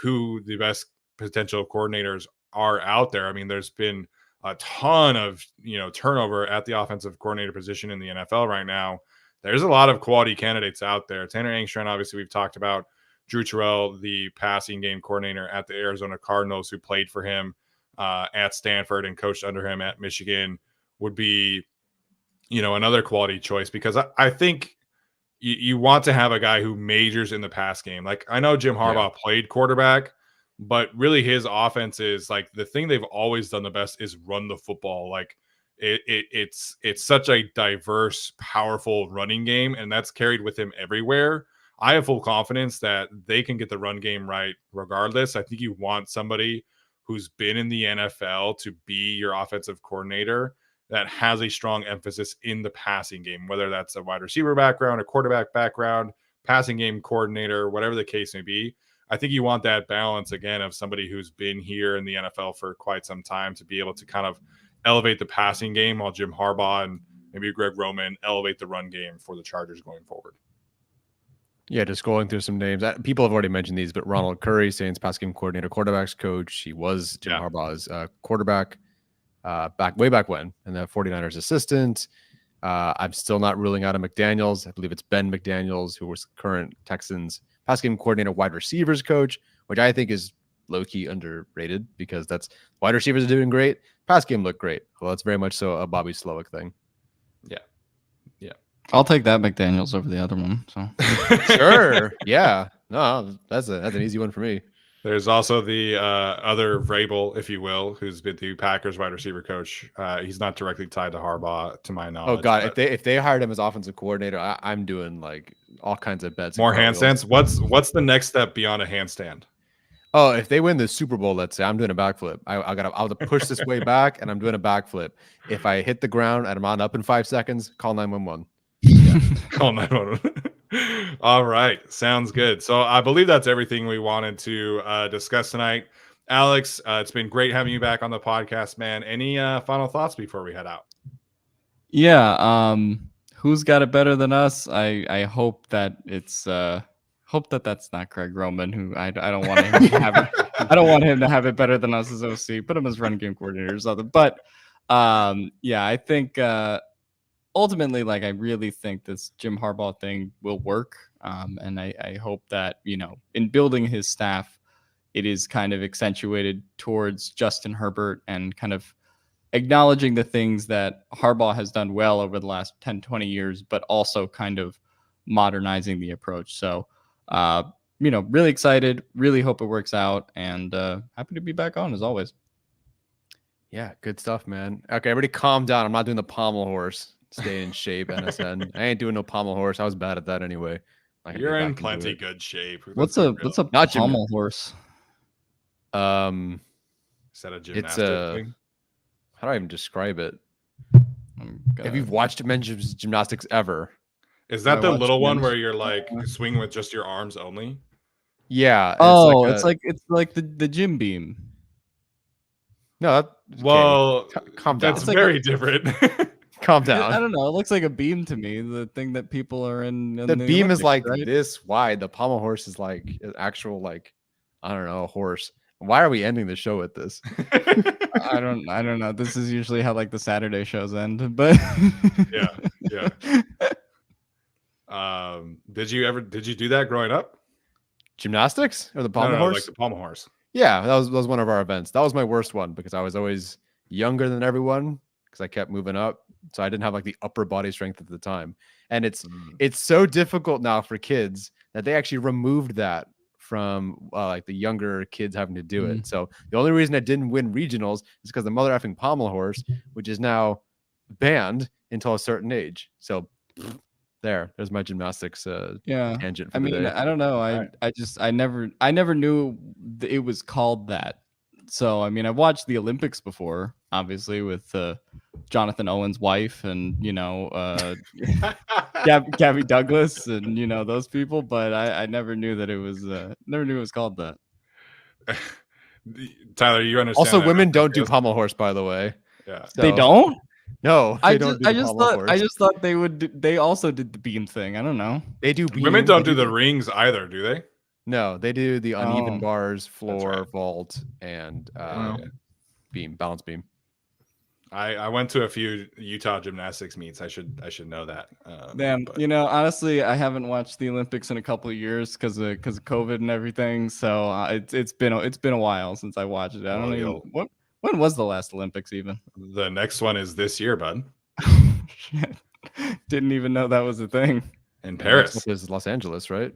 S1: who the best potential coordinators are out there. I mean, there's been a ton of, you know, turnover at the offensive coordinator position in the NFL right now. There's a lot of quality candidates out there. Tanner Angstrom, obviously, we've talked about. Drew Terrell, the passing game coordinator at the Arizona Cardinals, who played for him at Stanford and coached under him at Michigan, would be, you know, another quality choice, because I think you want to have a guy who majors in the pass game. Like, I know Jim Harbaugh played quarterback, but really his offense is like the thing they've always done the best is run the football. Like it's such a diverse, powerful running game, and that's carried with him everywhere. I have full confidence that they can get the run game right regardless. I think you want somebody who's been in the NFL to be your offensive coordinator that has a strong emphasis in the passing game, whether that's a wide receiver background, a quarterback background, passing game coordinator, whatever the case may be. I think you want that balance again of somebody who's been here in the NFL for quite some time to be able to kind of elevate the passing game, while Jim Harbaugh and maybe Greg Roman elevate the run game for the Chargers going forward.
S3: Yeah, just going through some names. People have already mentioned these, but Ronald Curry, Saints pass game coordinator, quarterbacks coach. He was Jim Harbaugh's quarterback way back when, and the 49ers assistant. I'm still not ruling out a McDaniels. I believe it's Ben McDaniels, who was current Texans pass game coordinator, wide receivers coach, which I think is low-key underrated, because that's wide receivers are doing great. Pass game looked great. Well, that's very much so a Bobby Slowick thing.
S1: Yeah.
S2: I'll take that McDaniels over the other one. So
S3: sure. Yeah. No, that's an easy one for me.
S1: There's also the other Vrabel, if you will, who's been the Packers wide receiver coach. He's not directly tied to Harbaugh, to my knowledge.
S3: Oh God, if they hired him as offensive coordinator, I'm doing like all kinds of bets.
S1: More handstands. What's the next step beyond a handstand?
S3: Oh, if they win the Super Bowl, let's say, I'm doing a backflip. I'll have to push this way back, and I'm doing a backflip. If I hit the ground and I'm not up in 5 seconds, call 911.
S1: Yeah. Call 911. All right, sounds good. So I believe that's everything we wanted to discuss tonight. Alex, it's been great having you back on the podcast, man. Any final thoughts before we head out?
S2: Yeah. Who's got it better than us? I hope that it's hope that that's not Greg Roman, who I don't want him to have it. I don't want him to have it better than us as OC. Put him as run game coordinator or something. But yeah, I think ultimately, like, I really think this Jim Harbaugh thing will work. And I hope that, you know, in building his staff, it is kind of accentuated towards Justin Herbert and kind of acknowledging the things that Harbaugh has done well over the last 10, 20 years, but also kind of modernizing the approach. So, you know, really excited, really hope it works out, and happy to be back on as always.
S3: Yeah, good stuff, man. Okay, everybody calm down. I'm not doing the pommel horse. Stay in shape, NSN. I ain't doing no pommel horse. I was bad at that anyway.
S1: You're in plenty good shape.
S2: What's a pommel horse?
S1: Is that a gymnastic thing?
S3: How do I even describe it? If you've watched men's gymnastics ever,
S1: is that the little one where you're like swinging with just your arms only?
S3: Yeah.
S2: It's like the gym beam.
S3: No.
S1: Well,
S3: calm down.
S1: That's very different.
S3: Calm down.
S2: I don't know. It looks like a beam to me. The thing that people are in
S3: the beam Olympics, is like right? This wide. The pommel horse is like an actual, like, I don't know, horse. Why are we ending the show with this?
S2: I don't know. This is usually how like the Saturday shows end, but
S1: yeah. Did you do that growing up?
S3: Gymnastics or the pommel horse?
S1: Like the pommel horse.
S3: Yeah, that was one of our events. That was my worst one because I was always younger than everyone because I kept moving up. So I didn't have like the upper body strength at the time. And it's so difficult now for kids that they actually removed that from like the younger kids having to do it. So the only reason I didn't win regionals is because the mother effing pommel horse, which is now banned until a certain age. So there's my gymnastics tangent for the day.
S2: I don't know. I never knew it was called that. So I mean, I watched the Olympics before, obviously with Jonathan Owen's wife and Gabby Douglas and those people, but I never knew that it was called that.
S1: Tyler, you understand?
S3: Also, women don't do pommel horse, by the way.
S1: Yeah,
S2: they don't.
S3: No,
S2: I just thought they would. They also did the beam thing. I don't know.
S3: They do. Beam,
S1: women don't do the rings either, do they?
S3: No, they do the uneven bars, floor, vault, and beam, balance beam.
S1: I went to a few Utah gymnastics meets. I should know that.
S2: Damn, honestly, I haven't watched the Olympics in a couple of years because of COVID and everything. So it's been a while since I watched it. I don't even when was the last Olympics even?
S1: The next one is this year, bud.
S2: Shit. Didn't even know that was a thing.
S1: In Paris.
S3: Is Los Angeles, right?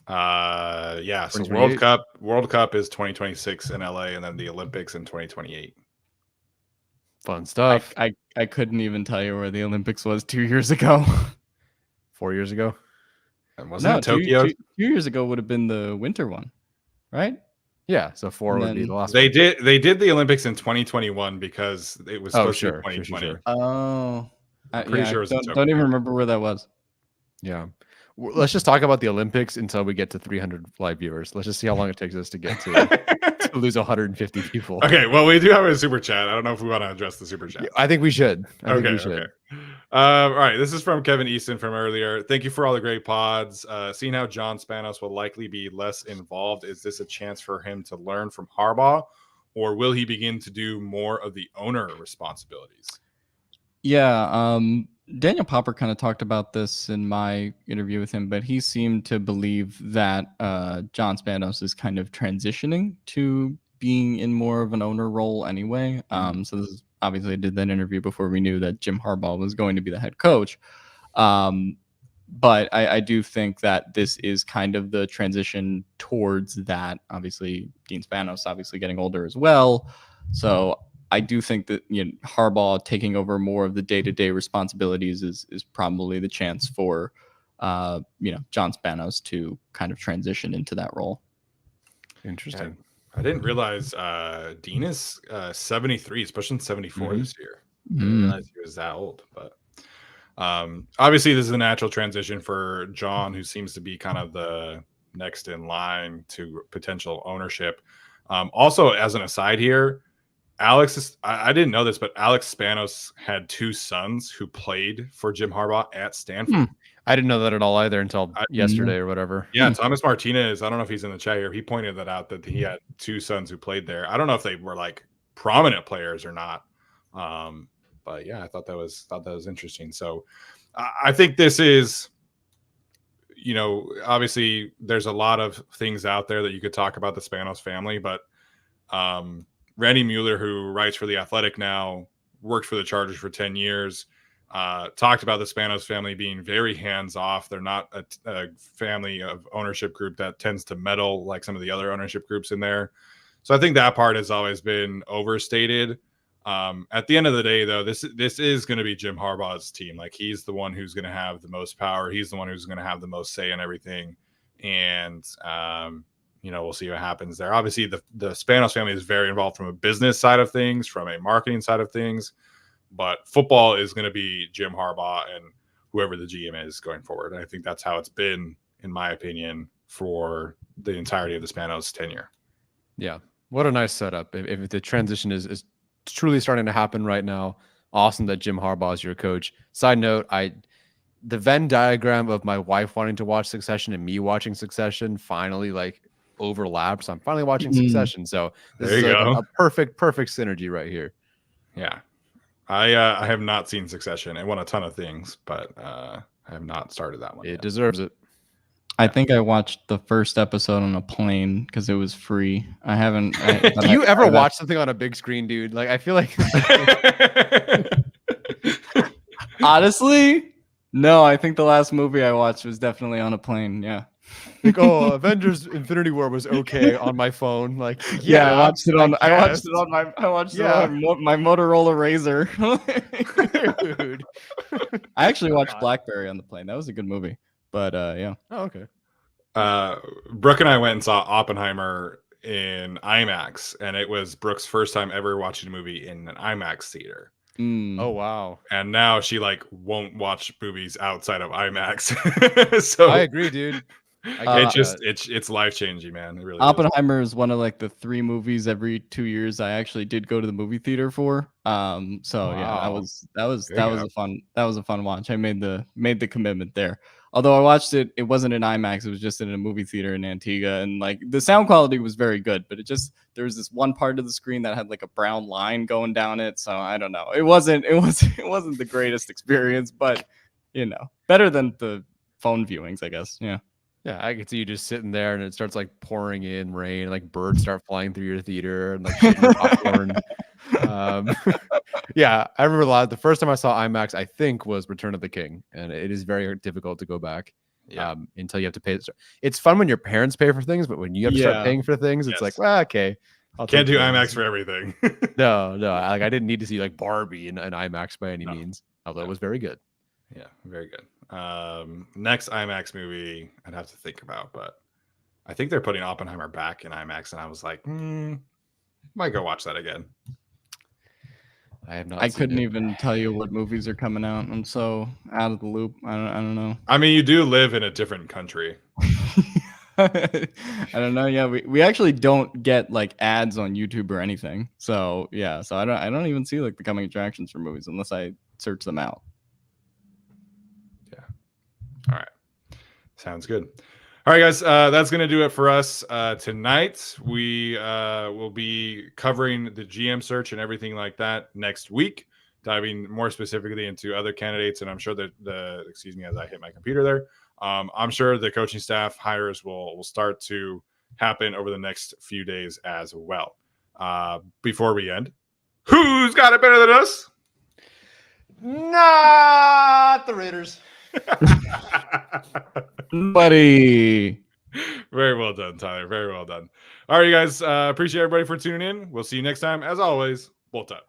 S1: Yeah. So World Cup is 2026 in LA, and then the Olympics in 2028.
S3: Fun stuff.
S2: I couldn't even tell you where the Olympics was 2 years ago.
S3: 4 years ago.
S1: And wasn't it Tokyo?
S2: 2 years ago would have been the winter one, right?
S3: Yeah, so 4 would be the last.
S1: They did the Olympics in 2021 because it was supposed to be 2020.
S3: Sure.
S2: Oh,
S1: I'm pretty sure it was
S2: don't even remember where that was.
S3: Yeah. Let's just talk about the Olympics until we get to 300 live viewers. Let's just see how long it takes us to get to lose 150 people.
S1: Okay, well, we do have a super chat. I don't know if we want to address the super chat.
S3: I think we should.
S1: Okay. All right, this is from Kevin Easton from earlier. Thank you for all the great pods. Seeing how John Spanos will likely be less involved, is this a chance for him to learn from Harbaugh, or will he begin to do more of the owner responsibilities?
S2: Yeah, Daniel Popper kind of talked about this in my interview with him, but he seemed to believe that John Spanos is kind of transitioning to being in more of an owner role anyway. So this is obviously I did that interview before we knew that Jim Harbaugh was going to be the head coach. But I do think that this is kind of the transition towards that. Obviously, Dean Spanos obviously getting older as well. So I do think that Harbaugh taking over more of the day-to-day responsibilities is probably the chance for John Spanos to kind of transition into that role.
S3: Interesting.
S1: I didn't realize Dean is 73. He's pushing 74 this year. I didn't realize he was that old. But obviously, this is a natural transition for John, who seems to be kind of the next in line to potential ownership. Also, as an aside here, I didn't know this, but Alex Spanos had 2 sons who played for Jim Harbaugh at Stanford.
S3: I didn't know that at all either until yesterday or whatever.
S1: Yeah, Thomas Martinez, I don't know if he's in the chat here. He pointed that out, that he had 2 sons who played there. I don't know if they were like prominent players or not. But yeah, I thought that was interesting. So I think this is, obviously there's a lot of things out there that you could talk about the Spanos family, but Randy Mueller, who writes for The Athletic now, worked for the Chargers for 10 years, talked about the Spanos family being very hands-off. They're not a family of ownership group that tends to meddle like some of the other ownership groups in there. So I think that part has always been overstated. At the end of the day, though, this is going to be Jim Harbaugh's team. Like, he's the one who's going to have the most power. He's the one who's going to have the most say in everything. And, we'll see what happens there. Obviously, the Spanos family is very involved from a business side of things, from a marketing side of things. But football is going to be Jim Harbaugh and whoever the GM is going forward. And I think that's how it's been, in my opinion, for the entirety of the Spanos tenure.
S3: Yeah. What a nice setup. If the transition is truly starting to happen right now, awesome that Jim Harbaugh is your coach. Side note, the Venn diagram of my wife wanting to watch Succession and me watching Succession finally overlapped. So I'm finally watching Succession. So this is a perfect synergy right here.
S1: Yeah. I have not seen Succession. It won a ton of things, but I have not started that one.
S3: It deserves it.
S2: I think I watched the first episode on a plane because it was free. I haven't.
S3: Do you ever watch something on a big screen, dude? Like, I feel like
S2: honestly, no. I think the last movie I watched was definitely on a plane. Yeah.
S3: like, oh, Avengers Infinity War was okay on my phone. Like,
S2: Yeah, I watched it on. I watched
S3: guess.
S2: it on my. I watched
S3: Yeah.
S2: it on my Motorola Razor.
S3: Dude.
S2: I actually watched
S3: God.
S2: Blackberry on the plane. That was a good movie. But yeah.
S3: Oh, okay.
S1: Brooke and I went and saw Oppenheimer in IMAX, and it was Brooke's first time ever watching a movie in an IMAX theater.
S3: Oh, wow.
S1: And now she like won't watch movies outside of IMAX. So
S3: I agree, dude.
S1: it's life changing, man. It really is.
S2: Oppenheimer is one of like the 3 movies every 2 years I actually did go to the movie theater for. So yeah,
S3: Wow.
S2: that was a fun watch. I made the commitment there. Although I watched it, it wasn't in IMAX. It was just in a movie theater in Antigua, and like the sound quality was very good. But there was this one part of the screen that had like a brown line going down it. So I don't know. It wasn't the greatest experience, but better than the phone viewings, I guess. Yeah.
S3: Yeah, I could see you just sitting there and it starts like pouring in rain, like birds start flying through your theater and like shitting your popcorn. Yeah, I remember the first time I saw IMAX, I think, was Return of the King, and it is very difficult to go back until you have to pay. It's fun when your parents pay for things, but when you have to start paying for things, it's like, well, okay,
S1: can't do IMAX for everything.
S3: No, like I didn't need to see like Barbie in IMAX by any means, although it was very good.
S1: Yeah, very good. Next IMAX movie I'd have to think about, but I think they're putting Oppenheimer back in IMAX, and I was like, might go watch that again.
S3: I have not.
S2: I couldn't even tell you what movies are coming out. I'm so out of the loop. I don't know.
S1: I mean, you do live in a different country.
S2: I don't know. Yeah, we actually don't get like ads on YouTube or anything. So yeah, so I don't even see like the coming attractions for movies unless I search them out.
S1: Yeah. All right. Sounds good. All right, guys. That's gonna do it for us tonight. We will be covering the GM search and everything like that next week, diving more specifically into other candidates. And I'm sure that excuse me as I hit my computer there. I'm sure the coaching staff hires will start to happen over the next few days as well. Before we end, who's got it better than us?
S3: Not the Raiders.
S2: Buddy.
S1: Very well done, Tyler. Very well done. All right, you guys. Appreciate everybody for tuning in. We'll see you next time. As always, Bolt up.